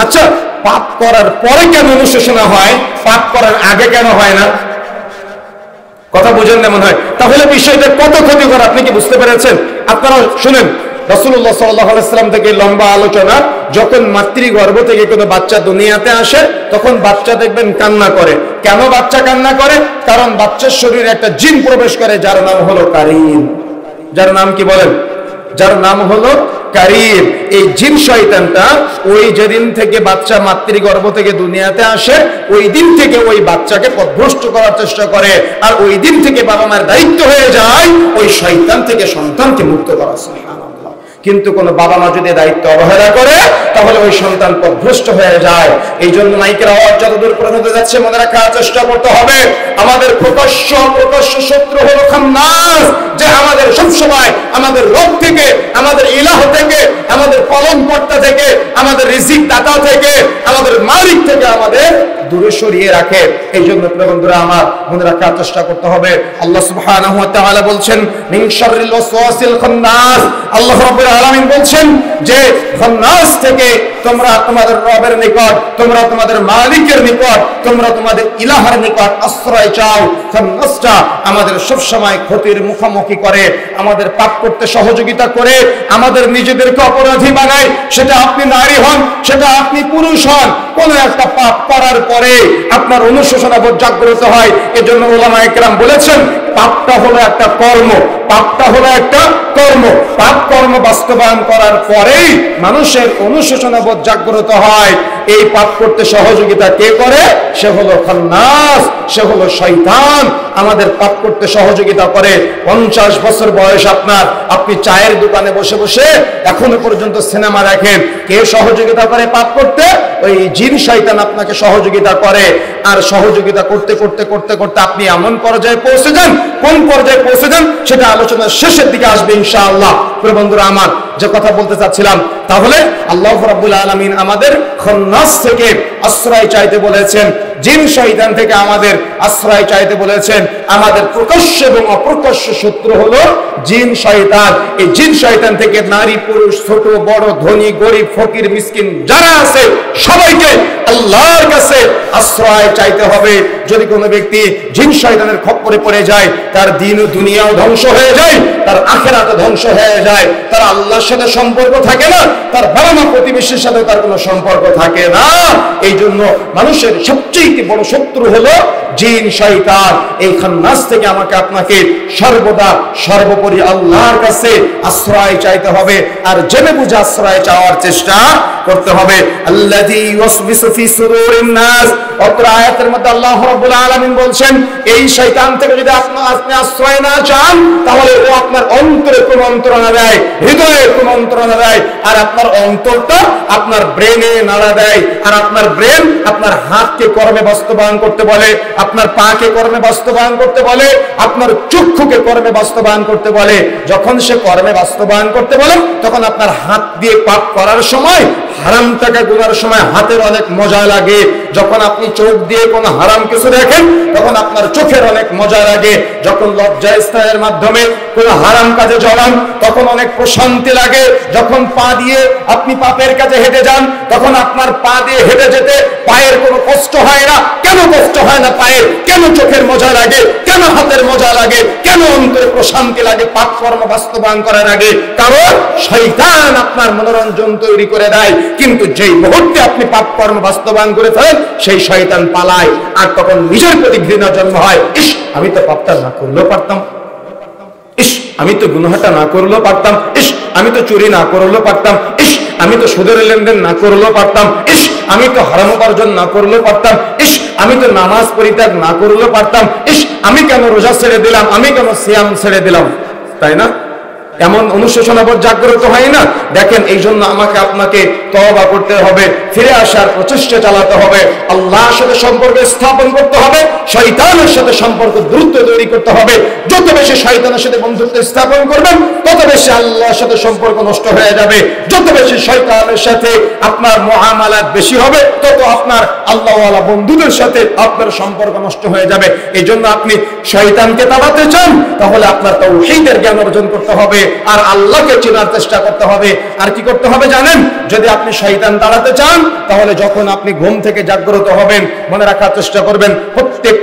আচ্ছা, পাপ করার পরে কেন অনুশোচনা হয়, পাপ করার আগে কেন হয় না? কথা বুঝেন না মনে হয়? তাহলে বিষয়টা কত ক্ষতিকর আপনি কি বুঝতে পেরেছেন? আপনারা শুনেন, রাসূলুল্লাহ সাল্লাল্লাহু আলাইহি ওয়াসাল্লাম থেকে লম্বা আলোচনা। যখন মাতৃগর্ভ থেকে কোনো বাচ্চা দুনিয়াতে আসে তখন বাচ্চা দেখবেন কান্না করে। কেন বাচ্চা কান্না করে? কারণ বাচ্চার শরীরে একটা জিন প্রবেশ করে যার নাম হলো কারিন। যার নাম কি বলেন? যার নাম হলো কারিম। এই জিন শয়তানটা ওই যেদিন থেকে বাচ্চা মাতৃগর্ভ থেকে দুনিয়াতে আসে ওই দিন থেকে ওই বাচ্চাকে পথভ্রষ্ট করার চেষ্টা করে, আর ওই দিন থেকে বাবা মায়ের দায়িত্ব হয়ে যায় ওই শয়তান থেকে সন্তানকে মুক্ত করা। সুবহানাল্লাহ। কিন্তু কোন বাবা মা যদি দায়িত্ব অবহেলা করে তাহলে ওই সন্তান পথভ্রষ্ট হয়ে যায়। এই জন্য মাইকের আওয়াজ যতদূর পর্যন্ত যাচ্ছে মনে রাখার চেষ্টা করতে হবে, আমাদের প্রকাশ্য শত্রু হলো খান্নাস, যে আমাদের সবসময় আমাদের রব থেকে, আমাদের ইলাহ থেকে, আমাদের পালনকর্তা থেকে, আমাদের রিজিক দাতা থেকে, আমাদের মালিক থেকে আমাদের দূরে সরিয়ে রাখে। এই জন্য বন্ধুরা আমার মনে রাখার চেষ্টা করতে হবে। আল্লাহ সুবহানাহু ওয়া তাআলা বলছেন মিন শাররিল ওয়াসওয়াসিল খান্নাস, আল্লাহ রাব্বুল আলামিন বলছেন যে খান্নাস থেকে তোমরা তোমাদের রবের নিকট, তোমরা তোমাদের মালিকের নিকট, তোমরা তোমাদের ইলাহের নিকট আশ্রয় চাও। খান্নাসটা আমাদের সব সময় ক্ষতির মুখোমুখি করে, আমাদের পাপ করতে সহযোগিতা করে, আমাদের নিজেদেরকে অপরাধী বানায়। সেটা আপনি নারী হন, সেটা আপনি পুরুষ হন, কোন একটা পাপ করার পরে আপনার অনুশোচনাবোধ জাগ্রত হয়। এজন্য উলামায়ে কেরাম বলেছেন পাপটা হলো একটা কর্ম, পাপটা হলো একটা কর্ম, পাপ কর্ম বাস্তবায়ন করার পরেই মানুষের অনুশোচনাবোধ জাগ্রত হয়। এই পাপ করতে সহযোগিতা কে করে? সে হলো খান্নাস, সে হলো শয়তান। আমাদের পাপ করতে সহযোগিতা করে। 50 বছর বয়স আপনার, আপনি চায়ের দোকানে বসে বসে এখনো পর্যন্ত সিনেমা দেখেন, কে সহযোগিতা করে পাপ করতে? ওই জিন শয়তান আপনাকে সহযোগিতা করে। আর সহযোগিতা করতে করতে করতে করতে আপনি এমন পর্যায়ে পৌঁছে যান, কোন পর্যায়ে পৌঁছে যান সেটা আলোচনার শেষের দিকে আসবে ইনশাআল্লাহ। প্রিয় বন্ধুরা আমার, যে কথা বলতে চাচ্ছিলাম, তাহলে আল্লাহ রাব্বুল আলামিন আমাদের খান্নাস থেকে আশ্রয় চাইতে বলেছেন, জিন শয়তান থেকে আমাদের আশ্রয় চাইতে বলেছেন। আমাদের প্রকাশ্য এবং অপ্রকাশ্য শত্রু হলো জিন শয়তান। এই জিন শয়তান থেকে নারী পুরুষ, ছোট বড়, ধনী গরিব, ফকির মিসকিন যারা আছে সবাইকে আল্লাহর কাছে আশ্রয় চাইতে হবে। যদি কোনো ব্যক্তি জিন শয়তানের খপ্পরে পড়ে যায়, তার দিন ও দুনিয়াও ধ্বংস হয়ে যায়, তার আখিরাতও ধ্বংস হয়ে যায়, তার আল্লাহর সাথে সম্পর্ক থাকে না, তার বাবা মা প্রতিবেশীর সাথে তার কোনো সম্পর্ক থাকে না। এই জন্য মানুষের সবচেয়ে বড় শত্রু হলো জিন শয়তান। এই খান্নাস থেকে আমাকে আপনাকে সর্বদা সর্বোপরি আল্লাহর কাছে আশ্রয় চাইতে হবে, আর জেনে বুঝে আশ্রয় চাওয়ার চেষ্টা করতে হবে। আল্লাযী ইউসবিসু ফি সুদুরিন নাস, অত্র আয়াতের মধ্যে আল্লাহ রাব্বুল আলামিন বলছেন এই শয়তান থেকে যদি আপনি আশ্রয় না চান তাহলে ও আপনার অন্তরে কুমন্ত্রণা দেয়, হৃদয়ে কুমন্ত্রণা দেয়, আর আপনার অন্তরটা আপনার ব্রেনে নাড়া দেয়, আর আপনার ব্রেন আপনার হাতকে কর্মে বাস্তবায়ন করতে বলে, আপনার পাকে কর্মে বাস্তবায়ন করতে বলে, আপনার চক্ষুকে কর্মে বাস্তবায়ন করতে বলে। যখন সে কর্মে বাস্তবায়ন করতে বলে তখন আপনার হাত দিয়ে পাপ করার সময়, হারাম টাকা গুনার সময় হাতের অনেক মজা লাগে। যখন আপনি চোখ দিয়ে কোনো হারাম কিছু দেখেন তখন আপনার চোখের অনেক মজা লাগে। যখন লজ্জা স্থানের মাধ্যমে কোনো হারাম কাজে জড়ান তখন অনেক প্রশান্তি লাগে। যখন পা দিয়ে আপনি পাপের কাজে হেঁটে যান তখন আপনার পা দিয়ে হেঁটে যেতে পায়ের কোনো কষ্ট হয় না। কেন কষ্ট হয় না পায়ের? কেন চোখের মজা লাগে? কেন হাতের মজা লাগে? কেন অন্তরে প্রশান্তি লাগে পাপ কর্ম বাস্তবায়ন করার আগে? কারণ শয়তান আপনার মনোরঞ্জন তৈরি করে দেয়। কিন্তু যেই মুহূর্তে আপনি পাপ কর্ম বাস্তবায়ন করে ফেলেন সেই শয়তান পালায়, আর তখন নিজের প্রতি ঘৃণা জন্ম হয়। ইস, আমি তো পাপটা না করলেও পারতাম, ইস আমি তো গুনাহটা না করলেও পারতাম, ইস আমি তো চুরি না করলেও পারতাম, ইস আমি তো সুদের লেনদেন না করলেও পারতাম, ইস আমি তো হারাম উপার্জন না করলেও পারতাম, ইস আমি তো নামাজ পরিত্যাগ না করলেও পারতাম, ইস আমি কেন রোজা ছেড়ে দিলাম, আমি কেন সিয়াম ছেড়ে দিলাম, তাই না? এমন অনুশোচনাবোধ জাগ্রত হয় না? দেখেন, এই জন্য আমাকে আপনাকে তওবা করতে হবে, ফিরে আসার প্রচেষ্টা চালাতে হবে, আল্লাহর সাথে সম্পর্ক স্থাপন করতে হবে, শয়তানের সাথে সম্পর্ক দ্রুত তৈরি করতে হবে। যত বেশি শয়তানের সাথে বন্ধুত্ব স্থাপন করবেন তত বেশি আল্লাহর সাথে সম্পর্ক নষ্ট হয়ে যাবে। যত বেশি শয়তানের সাথে আপনার মুআমালাত বেশি হবে তত আপনার আল্লাহওয়ালা বন্ধুদের সাথে আপনার সম্পর্ক নষ্ট হয়ে যাবে। এই জন্য আপনি শয়তানকে তাড়াতে চান তাহলে আপনার তাওহীদের জ্ঞান অর্জন করতে হবে, আর আল্লাহকে চেনার চেষ্টা করতে হবে। আর কি করতে হবে জানেন? যদি আপনি শয়তান তাড়াতে চান তাহলে যখন আপনি ঘুম থেকে জাগ্রত হবেন, মনে রাখার চেষ্টা করবেন প্রত্যেক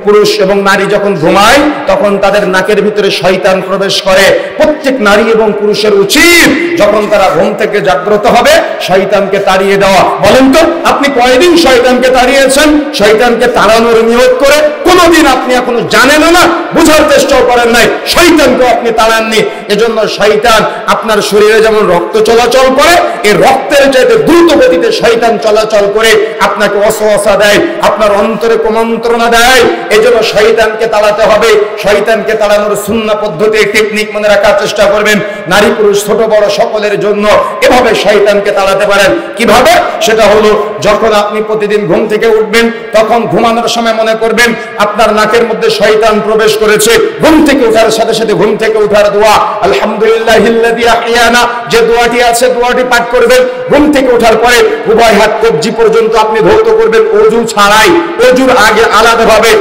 পুরুষ এবং নারী যখন ঘুমায় তখন তাদের নাকের ভিতরে শয়তান প্রবেশ করে। প্রত্যেক নারী এবং পুরুষের উচিত যখন তারা ঘুম থেকে জাগ্রত হবে শয়তানকে তাড়িয়ে দেওয়া। বলেন তো আপনি কয়দিন শয়তানকে তাড়িয়েছেন? শয়তানকে তাড়ানোর নিয়ত করে কোনোদিন আপনি এখনো জানেন না, বুঝার চেষ্টাও করেন নাই, শয়তানকে আপনি তাড়াননি। এজন্য এজন্য শয়তান আপনার শরীরে যেমন রক্ত চলাচল করে, এই রক্তের চাইতে দ্রুত গতিতে শয়তান চলাচল করে আপনাকে ওয়াসওয়াসা দেয়, আপনার অন্তরে কুমন্ত্রণা দেয়। এজন্য শয়তানকে তাড়াতে হবে। শয়তানকে তাড়ানোর সুন্নাহ পদ্ধতি, টেকনিক মনে রাখার চেষ্টা করবেন। নারী পুরুষ ছোট বড় সকলের জন্য এভাবে শয়তানকে তাড়াতে পারেন। কিভাবে? সেটা হলো, যখন আপনি প্রতিদিন ঘুম থেকে উঠবেন তখন ঘুমানোর সময় মনে করবেন আপনার নাকের মধ্যে শয়তান প্রবেশ করেছে। ঘুম থেকে ওঠার সাথে সাথে ঘুম থেকে ওঠার দোয়া আলহামদুলিল্লাহিল্লাযী আহইয়ানা, যে দোয়াটি আছে দোয়াটি পাঠ করবেন। ঘুম থেকে ওঠার পরে উভয় হাত কবজি পর্যন্ত আপনি ধৌত করবেন, ওযু ছাড়াই। ওযুর আগে আলাদাভাবে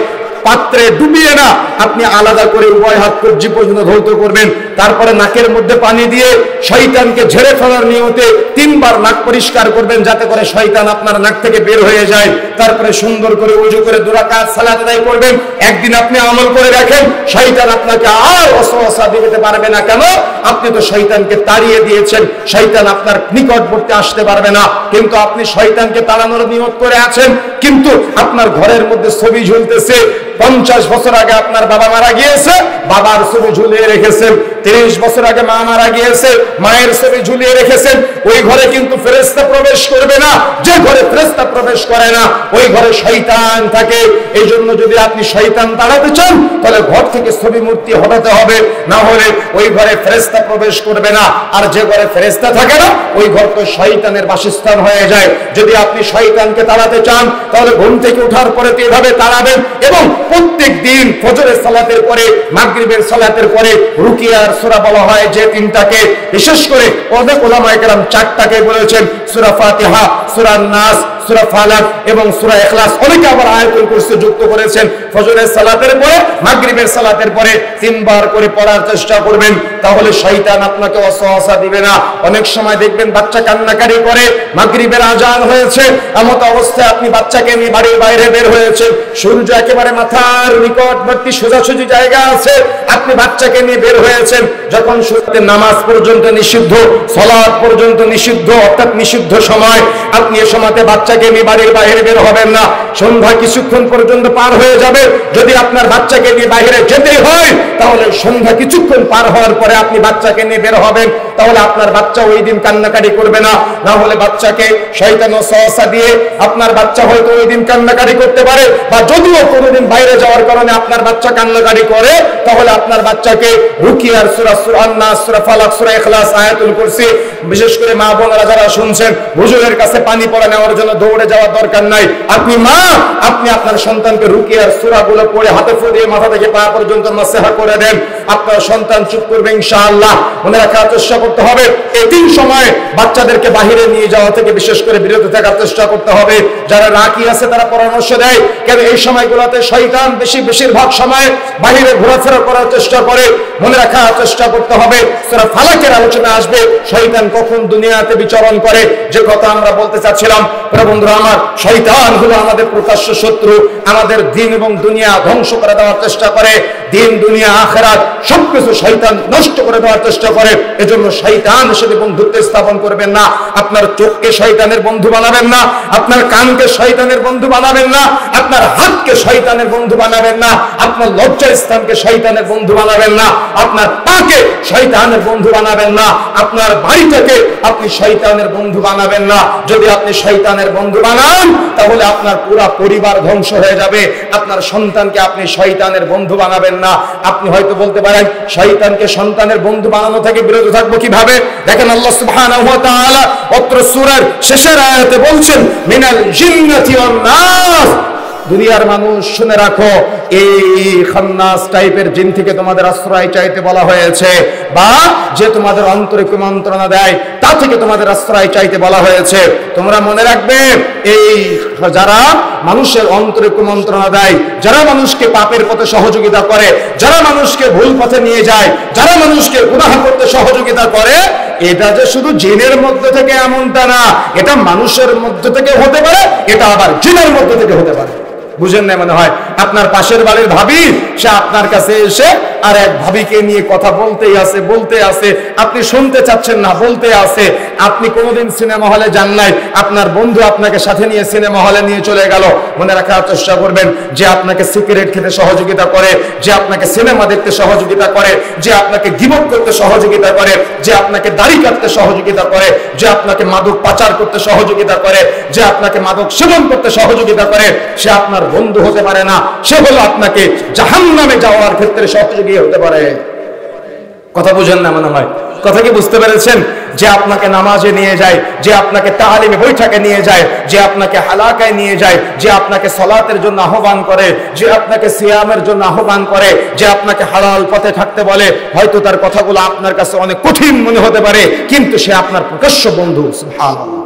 পাত্রে ডুবিয়ে না, আপনি আলাদা করে উভয় হাত কবজি পর্যন্ত ধৌত করবেন। তারপরে নাকের মধ্যে পানি দিয়ে শয়তানকে ঝেড়ে ফেলার নিয়তে 3 বার নাক পরিষ্কার করবেন, যাতে করে শয়তান আপনার নাক থেকে বের হয়ে যায়। তারপরে সুন্দর করে ওযু করে 2 রাকাত সালাত আদায় করবেন। একদিন আপনি আমল করে দেখেন, শয়তান আপনাকে আর ওয়াসওয়াসা দিতে পারবে না। কেন? আপনি তো শয়তানকে তাড়িয়ে দিয়েছেন, শয়তান আপনার নিকটবর্তী আসতে পারবে না। কিন্তু আপনি শয়তানকে তাড়ানোর নিয়ত করে আছেন, কিন্তু আপনার ঘরের মধ্যে ছবি ঝুলতেছে। 50 বছর আগে আপনার বাবা মারা গিয়েছে, বাবার ছবি ঝুলিয়ে রেখেছেন। 30 বছর আগে মা মারা গিয়েছে, মায়ের ছবি ঝুলিয়ে রেখেছেন। ওই ঘরে কিন্তু ফেরেশতা প্রবেশ করবে না। যে ঘরে ফেরেশতা প্রবেশ করে না ওই ঘরে শয়তান থাকে। এই জন্য যদি আপনি শয়তান তাড়াতে চান তাহলে ঘর থেকে ছবি মূর্তি হটাতে হবে, না হলে ওই ঘরে ফেরেশতা প্রবেশ করবে না। আর যে ঘরে ফেরেশতা থাকে না ওই ঘর তো শয়তানের বাসস্থান হয়ে যায়। যদি আপনি শয়তানকে তাড়াতে চান তাহলে ঘুম থেকে ওঠার পরে তো এভাবে তাড়াবেন, এবং প্রত্যেক দিন ফজরের সালাতের পরে, মাগরিবের সালাতের পরে রুকিয়ার সূরা বলা হয় যে 3টাকে, বিশেষ করে অনেক উলামায়ে কেরাম 4টাকে বলেছেন, সূরা ফাতিহা, সূরা নাস, সূরা ফালাক এবং সূরা ইখলাস। অনেকে আবার আয়াতুল কুরসি যুক্ত করেছেন। ফজরের সালাতের পরে, মাগরিবের সালাতের পরে 3 বার করে পড়ার চেষ্টা করবেন, তাহলে শয়তান আপনাকে ওয়াসওয়াসা দিবে না। অনেক সময় দেখবেন বাচ্চা কান্নাকারি করে, মাগরিবের আজান হয়েছে, এমত অবস্থায় আপনি বাচ্চাকে নিয়ে বাড়ির বাইরে বের হয়েছেন, সূর্য একেবারে মাথার নিকটবর্তী সোজাসুজি জায়গা আছে, আপনি বাচ্চাকে নিয়ে বের হয়েছেন। যখন সূর্যের নামাজ পর্যন্ত নিষিদ্ধ, সালাত পর্যন্ত নিষিদ্ধ, অর্থাৎ নিষিদ্ধ সময়, আপনি এই সময়তে বাচ্চাকে নিয়ে বাড়ির বাইরে বের হবেন না। সন্ধ্যা কিছুক্ষণ পর্যন্ত পার হয়ে যাবে। যদি আপনার বাচ্চাকে নিয়ে বাইরে যেতে হয় তাহলে সন্ধ্যা কিছুক্ষণ পার হওয়ার পরে আপনি বাচ্চাকে নিয়ে বের হবেন, তাহলে আপনার বাচ্চা ওই দিন কান্নাকাটি করবে না। না হলে বাচ্চাকে শয়তান ওয়াসওয়াসা দিয়ে আপনার বাচ্চা হয়তো ওই দিন কান্নাকাটি করতে পারে, বা যদিও কোনোদিন বাইরে যাওয়ার কারণে আপনার বাচ্চা কান্নাকাটি করে, তাহলে আপনার বাচ্চাকে রুকিয়ার সূরা, সূরা নাস, সূরা ফালাক, সূরা ইখলাস, আয়াতুল কুরসি, বিশেষ করে মা বোনেরা যারা শুনছেন, হুজুরের কাছে পানি পড়া নেওয়ার জন্য দৌড়ে যাওয়ার দরকার নাই। আপনি মা, আপনি আপনার সন্তানকে রুকিয়ার সূরাগুলো পড়ে হাতে ফু দিয়ে মাথা থেকে পা পর্যন্ত মাসেহা করে দেন, আপনার সন্তান চুপ করবে ইনশাআল্লাহ। মনে রাখার চেষ্টা করতে হবে, এই 3 সময় বাচ্চাদেরকে বাহিরে নিয়ে যাওয়া থেকে বিশেষ করে বিরত থাকার চেষ্টা করতে হবে। যারা রাকি আছে তারা পরামর্শ দেয়, কেন এই সময়গুলোতে শয়তান বেশিরভাগ সময় বাহিরে ঘোরাফেরা করার চেষ্টা করে। মনে রাখার চেষ্টা করতে হবে, সূরা ফালাকের আলোচনা আসবে শয়তান কখন দুনিয়াতে বিচরণ করে, যে কথা আমরা বলতে চাচ্ছিলাম। বন্ধুরা আমার, শয়তান হলো আমাদের প্রকাশ্য শত্রু, আমাদের দিন এবং দুনিয়া ধ্বংস করে দেওয়ার চেষ্টা করে। দিন, দুনিয়া, আখিরাত সবকিছু শয়তান নষ্ট করে দেওয়ার চেষ্টা করে। এজন্য শয়তানের সাথে বন্ধুত্ব স্থাপন করবেন না। আপনার চোখকে শয়তানের বন্ধু বানাবেন না, আপনার কানকে শয়তানের বন্ধু বানাবেন না, আপনার হাতকে শয়তানের বন্ধু বানাবেন না, আপনার লজ্জার স্থানকে শয়তানের বন্ধু বানাবেন না, আপনার পাকে শয়তানের বন্ধু বানাবেন না, আপনার বাড়িটাকে আপনি শয়তানের বন্ধু বানাবেন না। যদি আপনি শয়তানের বন্ধু বানান তাহলে আপনার পুরো পরিবার ধ্বংস হয়ে যাবে। আপনার সন্তানকে আপনি শয়তানের বন্ধু বানাবেন না। আপনি হয়তো বলতে পারেন শয়তানকে সন্তানের বন্ধু বানানো থেকে বিরত থাকবো কিভাবে? দেখেন আল্লাহ সুবহানাহু ওয়া তাআলা অত্র সূরার শেষের আয়াতে বলছেন, মিনাল জিন্নাতি ওয়ান নাস, দুনিয়ার মানুষ শুনে রাখো, এই খান্নাস টাইপের জিন থেকে তোমাদের আশ্রয় চাইতে বলা হয়েছে, বা যে তোমাদের অন্তরে কুমন্ত্রণা দেয় তা থেকে তোমাদের আশ্রয় চাইতে বলা হয়েছে। তোমরা মনে রাখবে, এই যারা মানুষের অন্তরে কুমন্ত্রণা দেয়, যারা মানুষকে পাপের পথে সহযোগিতা করে, যারা মানুষকে ভুল পথে নিয়ে যায়, যারা মানুষকে গুনাহ করতে সহযোগিতা করে, এটা যে শুধু জিনের মধ্যে থেকে এমনটা না, এটা মানুষের মধ্যে থেকে হতে পারে, এটা আবার জিনের মধ্যে থেকে হতে পারে। বুঝেন না মনে হয়? আপনার পাশের বাড়ির ভাবি, সে আপনার কাছে এসে আর এক ভাবিকে নিয়ে কথা বলতেই আছে, আপনি শুনতে চাচ্ছেন না, বলতে আছে। আপনি কোনোদিন সিনেমা হলে যান নাই, আপনার বন্ধু আপনাকে সাথে নিয়ে সিনেমা হলে নিয়ে চলে গেল। মনে রাখার চেষ্টা করবেন, যে আপনাকে সিগারেট খেতে সহযোগিতা করে, যে আপনাকে সিনেমা দেখতে সহযোগিতা করে, যে আপনাকে গীবত করতে সহযোগিতা করে, যে আপনাকে দাড়ি কাটতে সহযোগিতা করে, যে আপনাকে মাদক পাচার করতে সহযোগিতা করে, যে আপনাকে মাদক সেবন করতে সহযোগিতা করে, সে আপনার বন্ধু হতে পারে না। সে হলো আপনাকে জাহান্নামে যাওয়ার ক্ষেত্রে সহযোগী হতে পারে। কথা বুঝেন না মনে হয়? কথা কি বুঝতে পেরেছেন? যে আপনাকে নামাজে নিয়ে যায়, যে আপনাকে তালিমে বৈঠকে নিয়ে যায়, যে আপনাকে হালাকায় নিয়ে যায়, যে আপনাকে সালাতের জন্য আহ্বান করে, যে আপনাকে সিয়ামের জন্য আহ্বান করে, যে আপনাকে হালাল পথে থাকতে বলে। হয়তো তার কথাগুলো আপনার কাছে অনেক কঠিন মনে হতে পারে, কিন্তু সে আপনার প্রকাশ্য বন্ধু। সুবহানাল্লাহ।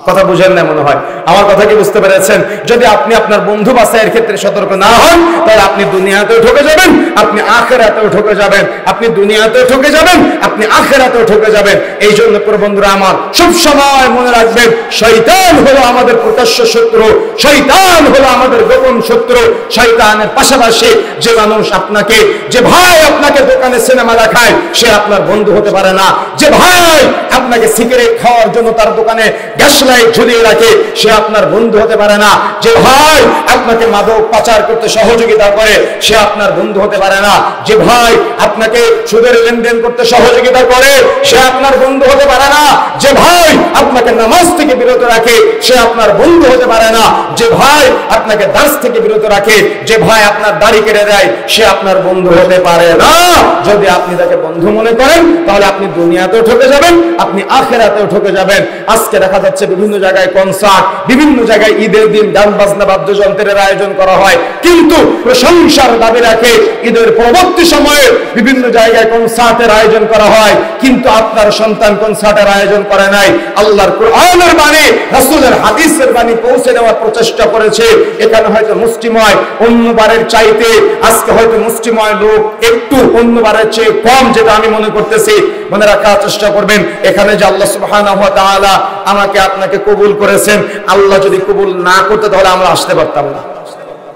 কথা বুঝেন না মনে হয়? আমার কথা কি বুঝতে পেরেছেন? যদি আপনি আপনার বন্ধু বাছাইয়ের ক্ষেত্রে সতর্ক না হন, তাহলে আপনি দুনিয়াতেও ঠকে যাবেন, আপনি আখিরাতেও ঠকে যাবেন। আপনি দুনিয়াতেও ঠকে যাবেন, আপনি আখিরাতেও ঠকে যাবেন। এই জন্য বন্ধুরা আমার, সব সময় মনে রাখবেন, শয়তান হলো আমাদের প্রকাশ্য শত্রু, শয়তান হলো আমাদের গোপন শত্রু। শয়তানের পাশাপাশি যে মানুষ আপনাকে, যে ভাই আপনাকে দোকানে সিনেমা দেখায়, সে আপনার বন্ধু হতে পারে না। যে ভাই আপনাকে সিগারেট খাওয়ার জন্য তার দোকানে গ্যাস লাইট ঝুলিয়ে রাখে, সে আপনার বন্ধু হতে পারে না। যে ভাই আপনাকে মাদক পাচার করতে সহযোগিতা করে, সে আপনার বন্ধু হতে পারে না। যে ভাই আপনাকে সুদের লেনদেন করতে সহযোগিতা করে, সে আপনার বন্ধু হতে পারে না। যে ভাই আপনাকে নামাজ থেকে বিরত রাখে, সে আপনার বন্ধু হতে পারে না। যে ভাই আপনাকে দাস থেকে বিরত রাখে, যে ভাই আপনার দাড়ি কেটে দেয়, সে আপনার বন্ধু হতে পারে না। যদি আপনি তাকে বন্ধু মনে করেন, তাহলে আপনি দুনিয়াতেও ঠকে যাবেন, আপনি আখিরাতেও ঠকে যাবেন। আজকে দেখা যাচ্ছে বিভিন্ন জায়গায় কনসার্ট, বিভিন্ন জায়গায় ঈদের দিন গান বাজনা বাদ্যযন্ত্রের আয়োজন করা হয়, কিন্তু প্রশংসার দাবি রাখে ঈদের পরবর্তী সময়ে বিভিন্ন জায়গায় কনসার্টের আয়োজন করা হয়, কিন্তু আপনার সন্তান কনসার্টের আয়োজন করে নাই। আল্লাহর কোরআনের বাণী, রাসূলের হাদিসের বাণী পৌঁছে দেওয়ার প্রচেষ্টা করেছে। এখানে হয়তো মুষ্টিময় অন্যবারের চাইতে আজকে হয়তো মুষ্টিময় লোক একটু অন্যবারের চেয়ে কম, যেটা আমি মনে করতেছি। মনে রাখার চেষ্টা করবেন, এখানে যে আল্লাহ সুবহানাহু ওয়া তাআলা আমাকে আপনাকে কবুল করেছেন, আল্লাহ যদি কবুল না করতে তাহলে আমরা আসতে পারতাম না।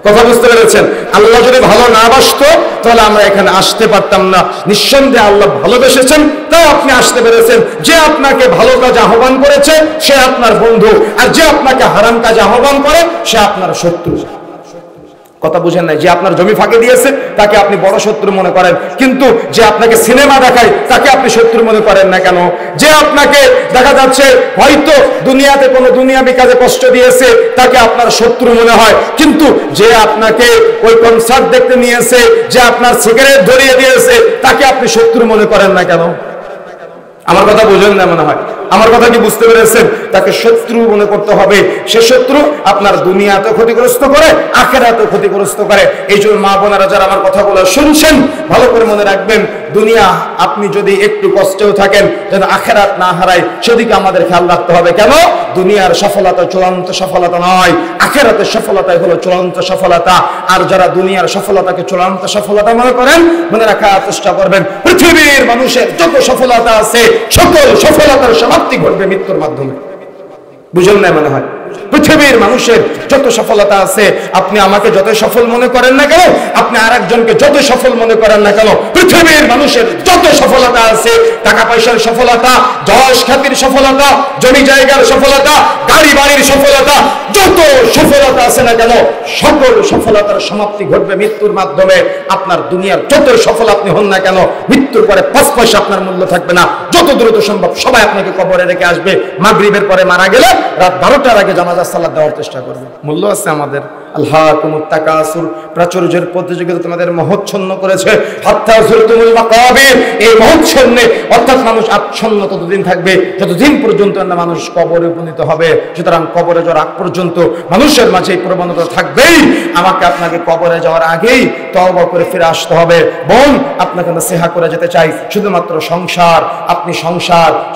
কথা বুঝতে পেরেছেন? আল্লাহ যদি ভালো না বাসতো, তাহলে আমরা এখানে আসতে পারতাম না। নিঃসন্দেহে আল্লাহ ভালোবেসেছেন, তাই আপনি আসতে পেরেছেন। যে আপনাকে ভালো কাজে আহ্বান করেছে, সে আপনার বন্ধু, আর যে আপনাকে হারাম কাজে আহ্বান করে, সে আপনার শত্রু। কথা বুঝেন নাই? যে আপনার জমি ফাঁকি দিয়েছে, তাকে আপনি বড় শত্রু মনে করেন, কিন্তু যে আপনাকে সিনেমা দেখায়, তাকে আপনি শত্রু মনে করেন না কেন? যে আপনাকে দেখা যাচ্ছে হয়তো দুনিয়াতে কোনো দুনিয়াবি কাজে কষ্ট দিয়েছে, তাকে আপনার শত্রু মনে হয়, কিন্তু যে আপনাকে ওই কনসার্ট দেখতে নিয়েছে, যে আপনার সিগারেট ধরিয়ে দিয়েছে, তাকে আপনি শত্রু মনে করেন না কেন? আমার কথা বুঝেন না মনে হয়? আমার কথা কি বুঝতে পেরেছেন? তাকে শত্রু মনে করতে হবে। সে শত্রু আপনার দুনিয়াতে ক্ষতিগ্রস্ত করে, আখিরাতে ক্ষতিগ্রস্ত করে। এই জন্য মা বোনেরা যারা আমার কথাগুলো শুনছেন, ভালো করে মনে রাখবেন, দুনিয়া আপনি যদি একটু কষ্টেও থাকেন, যেন আখিরাত না হারায়, সেদিকে আমাদের খেয়াল রাখতে হবে। কেন? দুনিয়ার সফলতা চূড়ান্ত সফলতা নয়, আখিরাতের সফলতাই হলো চূড়ান্ত সফলতা। আর যারা দুনিয়ার সফলতাকে চূড়ান্ত সফলতা মনে করেন, মনে রাখার চেষ্টা করবেন, পৃথিবীর মানুষের যত সফলতা আছে, সকল সফলতার সমাপ্তি ঘটবে মৃত্যুর মাধ্যমে। বুঝলেন না মনে হয়? পৃথিবীর মানুষের যত সফলতা আছে, আপনি আমাকে যত সফল মনে করেন না কেন, আপনি আরেকজনকে যত সফল মনে করেন না কেন, পৃথিবীর মানুষের যত সফলতা আছে, টাকা পয়সার সফলতা, যশ খ্যাতির সফলতা, জমি জায়গার সফলতা, গাড়ি বাড়ির সফলতা, যত সফলতা আছে না কেন, সকল সফলতার সমাপ্তি ঘটবে মৃত্যুর মাধ্যমে। আপনার দুনিয়ার যত সফল আপনি হন না কেন, মৃত্যুর পরে 5 পয়সা আপনার মূল্য থাকবে না। যত দ্রুত সম্ভব সবাই আপনাকে কবরে রেখে আসবে। মাগরিবের পরে মারা গেলে রাত 12টার আগে জানাজার সালাত দেওয়ার চেষ্টা করবে। মূল্য আছে আমাদের। আল্লাহকুমুত তাকাসুর, প্রাচুর্যের প্রতিযোগিতা তোমাদের মহচ্ছন্ন করেছে, হাত্তা যুরতুমুল মাকাবির। এই মহচ্ছন্নে অর্থাৎ মানুষ আচ্ছন্ন ততদিন থাকবে যতদিন পর্যন্ত না মানুষ কবরে উপনীত হবে। সুতরাং কবরে যাওয়ার আগ পর্যন্ত মানুষের মাঝে এই প্রবণতা থাকবেই। আমাকে আপনাকে কবরে যাওয়ার আগেই তওবা করে ফিরে আসতে হবে। বোন, আপনাকে নসিহত করে যেতে চাই, শুধুমাত্র সংসার, আপনি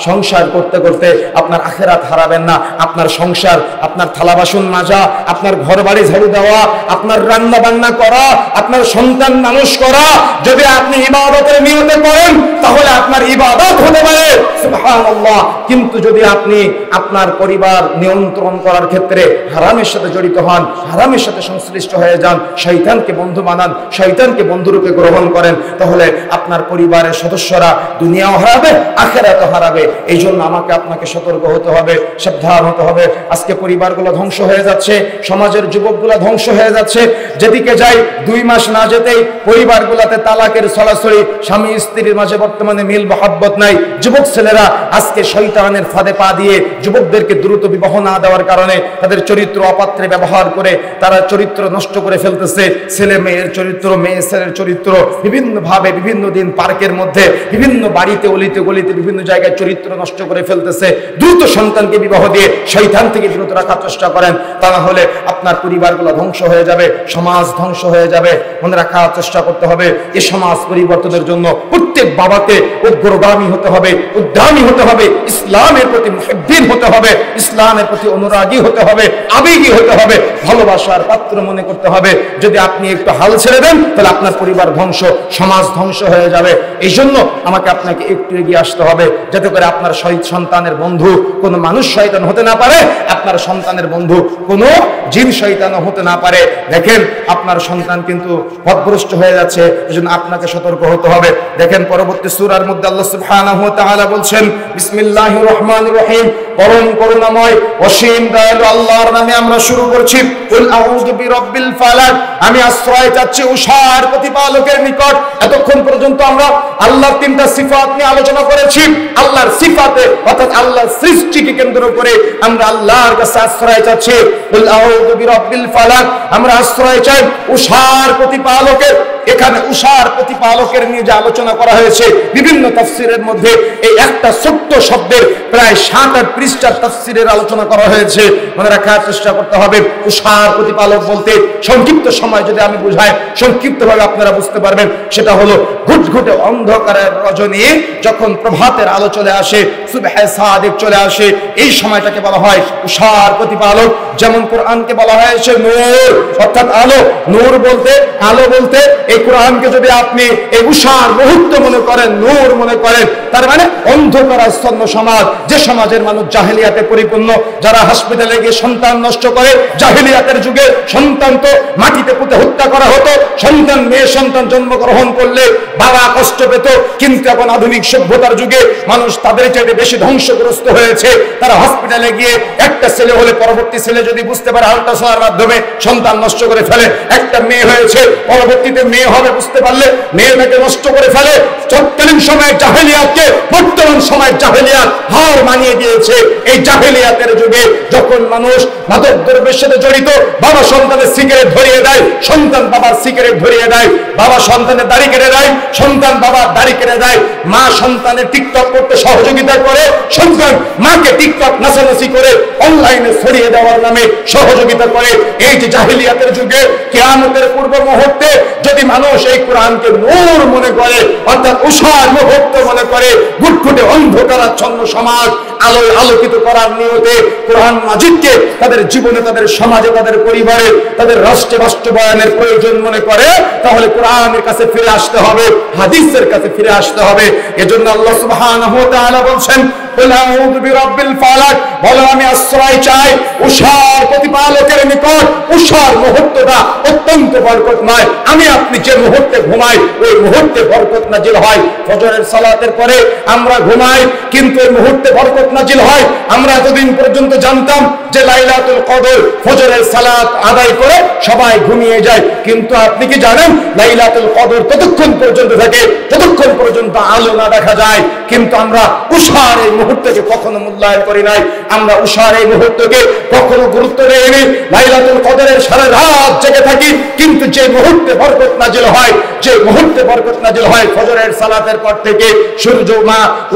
সংসার করতে করতে আপনার আখিরাত হারাবেন না। আপনার সংসার, আপনার থালা বাসন মাজা, আপনার ঘর বাড়ি ঝাড়ু দেওয়া, আপনার রান্না বান্না করা, আপনার সন্তান মানুষ করা যদি আপনি ইবাদতের নিয়তে করেন তাহলে আপনার ইবাদত হতে পারে, সুবহানাল্লাহ। কিন্তু যদি আপনি আপনার পরিবার নিয়ন্ত্রণ করার ক্ষেত্রে হারামের সাথে জড়িত হন, হারামের সাথে সংশ্লিষ্ট হয়ে যান, শয়তানকে বন্ধু বানান, শয়তানকে বন্ধুরূপে গ্রহণ করেন, তাহলে আপনার পরিবারের সদস্যরা দুনিয়াও হারাবে, আখিরাতও হারাবে। এই জন্য আমাকে আপনাকে সতর্ক হতে হবে, সাবধান হতে হবে। আজকে পরিবারগুলো ধ্বংস হয়ে যাচ্ছে, সমাজের যুবকগুলো ধ্বংস হয়ে যাচ্ছে। যেদিকে যাই 2 মাস না যেতেই পরিবারগুলোতে তালাকের ছড়াছড়ি, স্বামী স্ত্রীর মাঝে বর্তমানে মিল মহব্বত নাই। যুবক ছেলেরা আজকে শয়তানের ফাঁদে পা দিয়ে যুবকদেরকে দ্রুত বিবাহ না দেওয়ার কারণে তাদের চরিত্র অপাত্রে ব্যবহার করে তারা চরিত্র নষ্ট করে ফেলতেছে। ছেলে মেয়ের চরিত্র, মেয়ে ছেলের চরিত্র বিভিন্ন ভাবে বিভিন্ন দিন পার্কের মধ্যে, বিভিন্ন বাড়িতে, অলিতে গলিতে, বিভিন্ন জায়গায় চরিত্র নষ্ট করে ফেলতেছে। দ্রুত সন্তানকে বিবাহ দিয়ে শয়তান থেকে বিরত রাখার চেষ্টা করেন, তা না হলে আপনার পরিবারগুলো ধ্বংস হয়ে যাবে, সমাজ ধ্বংস হয়ে যাবে। মনে রাখার চেষ্টা করতে হবে এই সমাজ পরিবর্তনের জন্য প্রত্যেক বাবাকে উগ্রগামী হতে হবে, উদ্যমী হতে হবে, ইসলামের প্রতি মুহিব্বিন হতে হবে, ইসলামের প্রতি অনুরাগী হতে হবে, আবেগী হতে হবে, ভালোবাসার পাত্র মনে করতে হবে। যদি আপনি একটু হাল ছেড়ে দেন তাহলে আপনার পরিবার ধ্বংস, সমাজ ধ্বংস হয়ে যাবে। এই জন্য আমাকে আপনাকে একটু এগিয়ে আসতে হবে যাতে করে আপনার সন্তানের বন্ধু কোনো মানুষ শয়তান হতে না পারে, আপনার সন্তানের বন্ধু কোনো জিন শয়তান হতে না পারে। দেখেন আপনার সন্তান কিন্তু পথভ্রষ্ট হয়ে যাচ্ছে, এজন্য আপনাকে সতর্ক হতে হবে। দেখেন পরবর্তী সূরার মধ্যে আল্লাহ সুবহানাহু ওয়া তাআলা বলছেন, বিসমিল্লাহির রহমানির রহিম, পরম করুণাময় অসীম দয়ালু আল্লাহর নামে আমরা শুরু করছি। কুল আউযু বিরাব্বিল ফালাক, আমি আশ্রয় চাচ্ছি উষার প্রতিপালকের নিকট। এতক্ষণ পর্যন্ত আমরা আল্লাহর 3টা সিফাত নিয়ে আলোচনা করেছি। আল্লাহর সিফাতে অর্থাৎ আল্লাহর সৃষ্টিকে কেন্দ্র করে আমরা আল্লাহর কাছে আশ্রয় চাচ্ছি। কুল আউযু বিরাব্বিল ফালাক, আমরা আশ্রয় চাই উষার প্রতিপালকের। এখানে উষার প্রতিপালকের নিয়ে যে আলোচনা করা হয়েছে বিভিন্ন তাফসীরের মধ্যে এই একটা ছোট্ট শব্দের প্রায় 7-8 পৃষ্ঠার তাফসীরের আলোচনা করা হয়েছে। মনে রাখার চেষ্টা করতে হবে উষার প্রতিপালক বলতে সংক্ষিপ্ত সময় যদি আমি বুঝাই, সংক্ষিপ্তভাবে আপনারা বুঝতে পারবেন। সেটা হলো ঘুটঘুটে অন্ধকারের রজনী যখন প্রভাতের আলো চলে আসে, সুবহে সাদিক চলে আসে, এই সময়টাকে বলা হয় উষার প্রতিপালক। যেমন কোরআনকে বলা হয়েছে নূর, অর্থাৎ আলো। নূর বলতে, আলো বলতে এই কোরআনকে যদি আপনি এই উষার মুহূর্ত মনে করেন, নূর মনে করেন, তার মানে অন্ধকারাচ্ছন্ন সমাজ, যে সমাজের মানুষ জাহেলিয়াতে পরিপূর্ণ, যারা হাসপাতালে গিয়ে সন্তান নষ্ট করে। জাহেলিয়াতের যুগে সন্তান তো মাটিতে পুঁতে হত্যা করা হতো, সন্তান মেয়ে সন্তান জন্মগ্রহণ করলে বাবা কষ্ট পেত। কিন্তু এখন আধুনিক সভ্যতার যুগে মানুষ তাদের চাইতে বেশি ধ্বংসগ্রস্ত হয়েছে। তারা হসপিটালে গিয়ে একটা ছেলে হলে পরবর্তী ছেলে যদি বুঝতে পারে আল্ট্রাসাউন্ডের মাধ্যমে সন্তান নষ্ট করে ফেলে। একটা মেয়ে হয়েছে, পরবর্তীতে মেয়ে হবে বুঝতে পারলে মেয়েটাকে নষ্ট করে ফেলে। তৎকালীন সময়ে জাহেলিয়াতকে বর্তমান সময়ের জাহেলিয়াত হার মানিয়ে দিয়েছে। এই জাহেলিয়াতের যুগে যখন মানুষ মাদক দ্রব্যের সাথে জড়িত, বাবা সন্তানের সিগারেট ধরিয়ে দেয়, সন্তান বাবার সিগারেট ধরিয়ে দেয়, বাবা সন্তানের দাড়ি কেটে দেয়, সন্তান বাবার দাড়ি কেটে দেয়, মা সন্তানের টিকটক করতে সহযোগিতা করে, সন্তান মাকে টিকটক নাচানাচি করে অনলাইনে ছড়িয়ে দেওয়ার নামে সহযোগিতা করে। এই যে জাহেলিয়াতের যুগে কিয়ামতের পূর্ব মুহূর্তে যদি মানুষ এই কোরআনকে নূর মনে করে, অর্থাৎ উষার মুহূর্ত মনে করে, ঘুটঘুটে অন্ধকারাচ্ছন্ন সমাজ আলোয় আলোকিত করার নিয়তে কোরআন মাজিদকে তাদের জীবনে, তাদের সমাজে, তাদের পরিবারে, তাদের রাষ্ট্রে বাস্তবায়নের প্রয়োজন মনে করে, তাহলে কোরআনের কাছে ফিরে আসতে হবে, হাদিসের কাছে ফিরে আসতে হবে। এজন্য আল্লাহ সুবহানাহু ওয়া তাআলা বলছেন, কুল আউযু বিরাব্বিল ফালাক, বলো আমি আশ্রয় চাই উষার প্রতিপালকের নিকট। উষার মুহূর্তটা অত্যন্ত বরকতময়। আমি আপনি যে মুহূর্তে ঘুমাই ওই মুহূর্তে বরকত নাজিল হয়। ফজরের সালাতের পরে আমরা ঘুমাই, কিন্তু এই মুহূর্তে বরকত নাজিল হয়। আমরা এতদিন পর্যন্ত জানতাম যে লাইলাতুল কদর, ফজরের সালাত আদায় করে সবাই ঘুমিয়ে যায়, কিন্তু আপনি কি জানেন লাইলাতুল কদর ততক্ষণ পর্যন্ত থাকে যতক্ষণ পর্যন্ত আলো না দেখা যায়। কিন্তু আমরা উষার এই মুহূর্তকে কখনো মূল্যায়ন করি নাই, আমরা উষার এই মুহূর্তকে কখনো গুরুত্ব দেইনি। লাইলাতুল কদরের সারা রাত জেগে থাকি, কিন্তু যে মুহূর্তে বরকত নাজিল হয়, যে মুহূর্তে বরকত নাজিল হয় ফজরের সালাতের পর থেকে সূর্য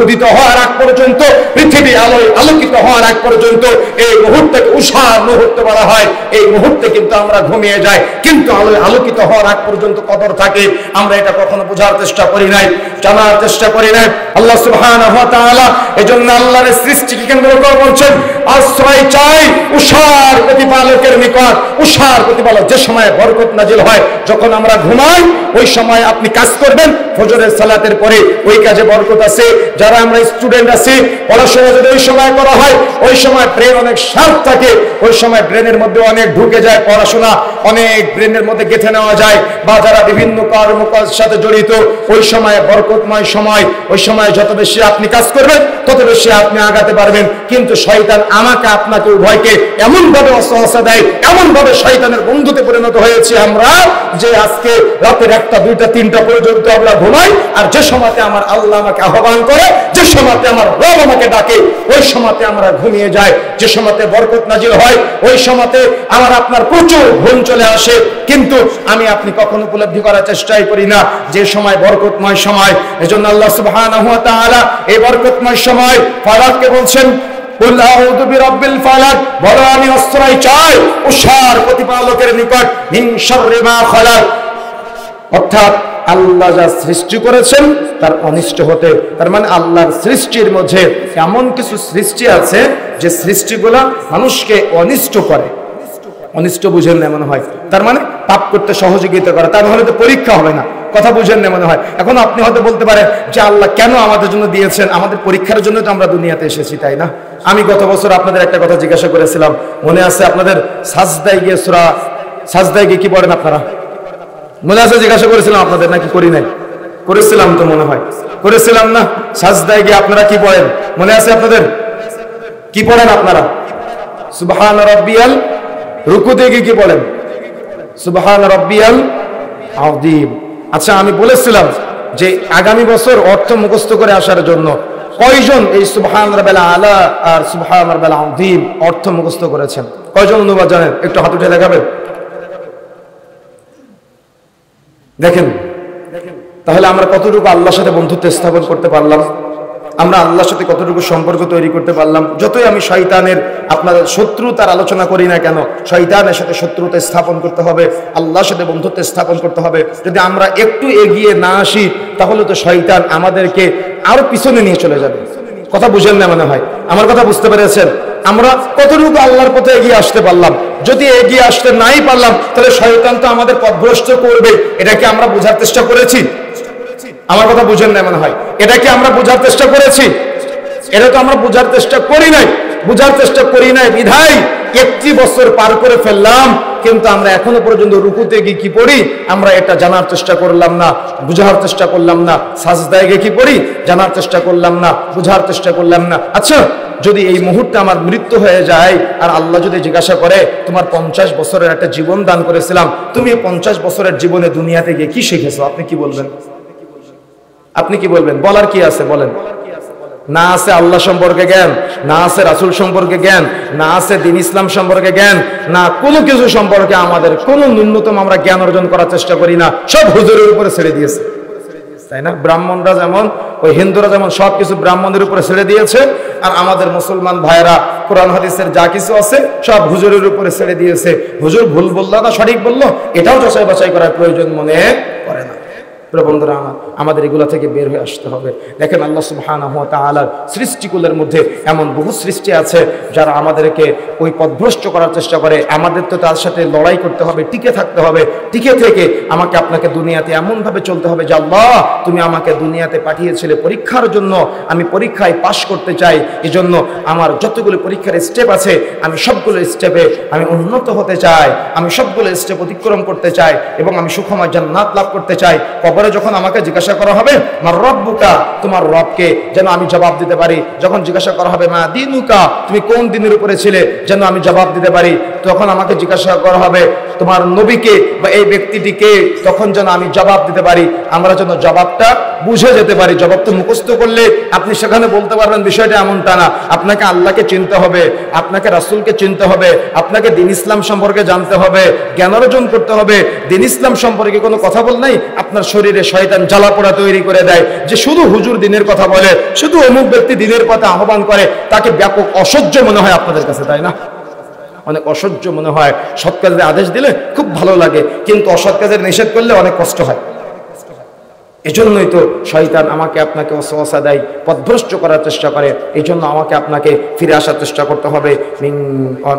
উদিত হওয়ার আগ পর্যন্ত, পৃথিবী আলোয় আলোকিত হওয়ার আগ পর্যন্ত, এই মুহূর্তকে উষার মুহূর্ত বলা হয়। এই মুহূর্তে কিন্তু আমরা ঘুমিয়ে যাই, কিন্তু আলোয় আলোকিত হওয়ার আগ পর্যন্ত কদর থাকে। আমরা এটা কখনো বোঝার চেষ্টা করি নাই, জানার চেষ্টা করি নাই। আল্লাহ সুবহানাহু ওয়া তাআলা এজন্য আল্লাহর সৃষ্টিকে কেন্দ্র করে বলছেন, আশ্রয় চাই উষার প্রতিপালক প্রতিপালকের নিকট, উষার প্রতিপালক যে সময় বরকত নাজিল হয়, যখন আমরা ঘুমাই ওই সময় আপনি কাজ করবেন, ফজরের সালাতের পরে ওই কাজে বরকত আছে। যারা আমরা স্টুডেন্ট আছি, পড়াশোনা যদি ওই সময় করা হয়, ওই সময় ব্রেন অনেক শার্প থাকে, ওই সময় ব্রেনের মধ্যে অনেক ঢুকে যায়, পড়াশোনা অনেক ব্রেনের মধ্যে গেঁথে নেওয়া যায়। বা যারা বিভিন্ন কর্মকাজ সাথে জড়িত, ওই সময় বরকতময় সময়, ওই সময় যত বেশি আপনি কাজ করবেন তত বেশি আপনি আগাতে পারবেন। কিন্তু শয়তান আমাকে আপনাকে উভয়কে এমন ভাবে অসহসা দেয়, এমন ভাবে শয়তানের বন্ধুতে পরিণত হয়েছে আমরা, যে আজকে রাতের 1টা 2টা 3টা পর্যন্ত আমরা ঘুমাই, আর যে সময়তে আমার আল্লাহ আমাকে আহ্বান করে, যে সময়তে আমার রব আমাকে ডাকে, ওই সময়তে আমরা ঘুমিয়ে যাই। যে সময়তে বরকত নাজিল হয় ওই সময়তে আমার আপনার প্রচুর ঘুম চলে আসে, কিন্তু আমি আপনি কখনো উপলব্ধি করার চেষ্টাই করি না যে সময় বরকতময় সময়। এজন্য আল্লাহ সুবহানাহু ওয়া তাআলা এই বরকতময় সময় ফালাককে বলছেন, কুল আউযু বিরাব্বিল ফালাক, বলো আমি আশ্রয় চাই উষার প্রতিপালকের নিকট, মিন শাররি মা খালাক, অর্থাৎ আল্লাহ যা সৃষ্টি করেছেন তার অনিষ্ট হতে। তার মানে আল্লাহর সৃষ্টির মধ্যে এমন কিছু সৃষ্টি আছে যে সৃষ্টিগুলা মানুষকে অনিষ্ট করে। অনিষ্ট বুঝেন না মনে হয়, তার মানে পাপ করতে সহযোগিতা করে, তার হলে তো পরীক্ষা হবে না। কথা বুঝেন না মনে হয়। এখন আপনি হয়তো বলতে পারেন যে আল্লাহ কেন আমাদের জন্য দিয়েছেন, আমাদের পরীক্ষার জন্য তো আমরা দুনিয়াতে এসেছি, তাই না? আমি গত বছর আপনাদের একটা কথা জিজ্ঞাসা করেছিলাম, মনে আছে আপনাদের? সাজদায় গিয়ে সূরা সাজদায় গিয়ে কি পড়েন আপনারা? মনে আছে? জিজ্ঞাসা করেছিলাম আপনাদের, নাকি করি নাই? করেছিলাম তো মনে হয়, করেছিলাম না? সাজদায় গিয়ে আপনারা কি পড়েন মনে আছে আপনাদের? কি পড়েন আপনারা? সুবহান রাব্বিয়াল, রুকুতে গিয়ে কি পড়েন? সুবহান রাব্বিয়াল আযীম। আচ্ছা, আমি বলেছিলাম যে আগামী বছর অর্থ মুখস্থ করে আসার জন্য কয়জন এই সুবহান রাব্বিল আলা আর সুবহান রাব্বিল আযীম অর্থ মুখস্থ করেছেন? কয়জন অনুবাদ জানেন? একটু হাত উঠে দেখাবেন। দেখেন তাহলে আমরা কতটুকু আল্লাহর সাথে বন্ধুত্ব স্থাপন করতে পারলাম, আমরা আল্লাহর সাথে কতটুকু সম্পর্ক তৈরি করতে পারলাম। যতই আমি শয়তানের আপনাদের শত্রুতার আলোচনা করি না কেন, শয়তানের সাথে শত্রুতা স্থাপন করতে হবে, আল্লাহর সাথে বন্ধুত্ব স্থাপন করতে হবে। যদি আমরা একটু এগিয়ে না আসি তাহলে তো শয়তান আমাদেরকে আরো পিছনে নিয়ে চলে যাবে। কথা বুঝেন না মনে হয়? আমার কথা বুঝতে পেরেছেন? আমরা কতটুকু আল্লাহর পথে এগিয়ে আসতে পারলাম? যদি এগিয়ে আসতে নাই পারলাম তাহলে শয়তান তো আমাদের পথভ্রষ্ট করবে। এটা কি আমরা বোঝার চেষ্টা করেছি? আমার কথা বুঝেন না মনে হয়? এটা কি আমরা বোঝার চেষ্টা করেছি? এটা তো আমরা বোঝার চেষ্টা করি নাই। বোঝার চেষ্টা করি নাই বিধায় একটি বছর পার করে ফেললাম, কিন্তু আমরা এখনো পর্যন্ত রুকুতে গিয়ে কি পড়ি আমরা এটা জানার চেষ্টা করলাম না, বুঝার চেষ্টা করলাম না। সাজদায় গিয়ে কি পড়ি জানার চেষ্টা করলাম না, বুঝার চেষ্টা করলাম না। আচ্ছা, যদি এই মুহূর্তে আমার মৃত্যু হয়ে যায় আর আল্লাহ যদি জিজ্ঞাসা করে তোমার 50 বছরের একটা জীবন দান করেছিলাম, তুমি 50 বছরের জীবনে দুনিয়াতে গিয়ে কি শিখেছো? আপনি কি বলবেন? আপনি কি বলবেন? বলার কি আছে বলেন? না আছে আল্লাহ সম্পর্কে জ্ঞান, না আছে রাসূল সম্পর্কে জ্ঞান, না আছে দ্বীন ইসলাম সম্পর্কে জ্ঞান, না কোনো কিছু সম্পর্কে আমাদের কোনো ন্যূনতম আমরা জ্ঞান অর্জন করার চেষ্টা করি না। সব হুজুরের উপরে ছেড়ে দিয়েছে, তাই না? ব্রাহ্মণরা যেমন, ওই হিন্দুরা যেমন সবকিছু ব্রাহ্মণদের উপরে ছেড়ে দিয়েছে, আর আমাদের মুসলমান ভাইরা কোরআন হাদিসের যা কিছু আছে সব হুজুরের উপরে ছেড়ে দিয়েছে। হুজুর ভুল বললো না সঠিক বললো এটাও যাচাই বাছাই করার প্রয়োজন মনে করে না। বন্ধুরা আমার, আমাদের এগুলা থেকে বের হয়ে আসতে হবে। দেখেন আল্লাহ সুবহানাহু ওয়া তাআলার সৃষ্টিকুলের মধ্যে এমন বহু সৃষ্টি আছে যারা আমাদেরকে ওই পথভ্রষ্ট করার চেষ্টা করে। আমাদের তো তার সাথে লড়াই করতে হবে, টিকে থাকতে হবে। টিকে থেকে আমাকে আপনাকে দুনিয়াতে এমনভাবে চলতে হবে যে আল্লাহ তুমি আমাকে দুনিয়াতে পাঠিয়েছিলে পরীক্ষার জন্য, আমি পরীক্ষায় পাশ করতে চাই। এজন্য আমার যতগুলো পরীক্ষার স্টেপ আছে আমি সবগুলো স্টেপে আমি উন্নত হতে চাই, আমি সবগুলো স্টেপ অতিক্রম করতে চাই এবং আমি সুখময় জান্নাত লাভ করতে চাই। কবরে যখন আমাকে জিজ্ঞাসা করা হবে মার রব্বুকা, তোমার রবকে, যেন আমি জবাব দিতে পারি। যখন জিজ্ঞাসা করা হবে মা দীনুকা, তুমি কোন দিনের উপরে ছিলে, যেন আমি জবাব দিতে পারি। তখন আমাকে জিজ্ঞাসা করা হবে তোমার নবীকে বা এই ব্যক্তিটিকে, তখন যেন আমি জবাব দিতে পারি। আমরা যেন জবাবটা বুঝে যেতে পারি। জবাবটা মুখস্থ করলে আপনি সেখানে বলতে পারবেন বিষয়টা এমনটা না। আপনাকে আল্লাহকে চিনতে হবে, আপনাকে রাসূলকে চিনতে হবে, আপনাকে দ্বীন ইসলাম সম্পর্কে জানতে হবে, জ্ঞান অর্জন করতে হবে। দ্বীন ইসলাম সম্পর্কে কোনো কথা বল নাই, আপনার শরীরে শয়তান জ্বালাপোড়া তৈরি করে দেয় যে শুধু হুজুর দ্বীনের কথা বলে, শুধু অমুক ব্যক্তি দ্বীনের পথে আহ্বান করে, তাকে ব্যাপক অসহ্য মনে হয় আপনাদের কাছে, তাই না? অনেক অসহ্য মনে হয়। সৎ কাজের আদেশ দিলে খুব ভালো লাগে, কিন্তু অসৎ কাজের নিষেধ করলে অনেক কষ্ট হয়। এজন্যই তো শয়তান আমাকে আপনাকে ওয়াসওয়াসা দেয়, পথভ্রষ্ট করার চেষ্টা করে। এই জন্য আমাকে আপনাকে ফিরে আসার চেষ্টা করতে হবে।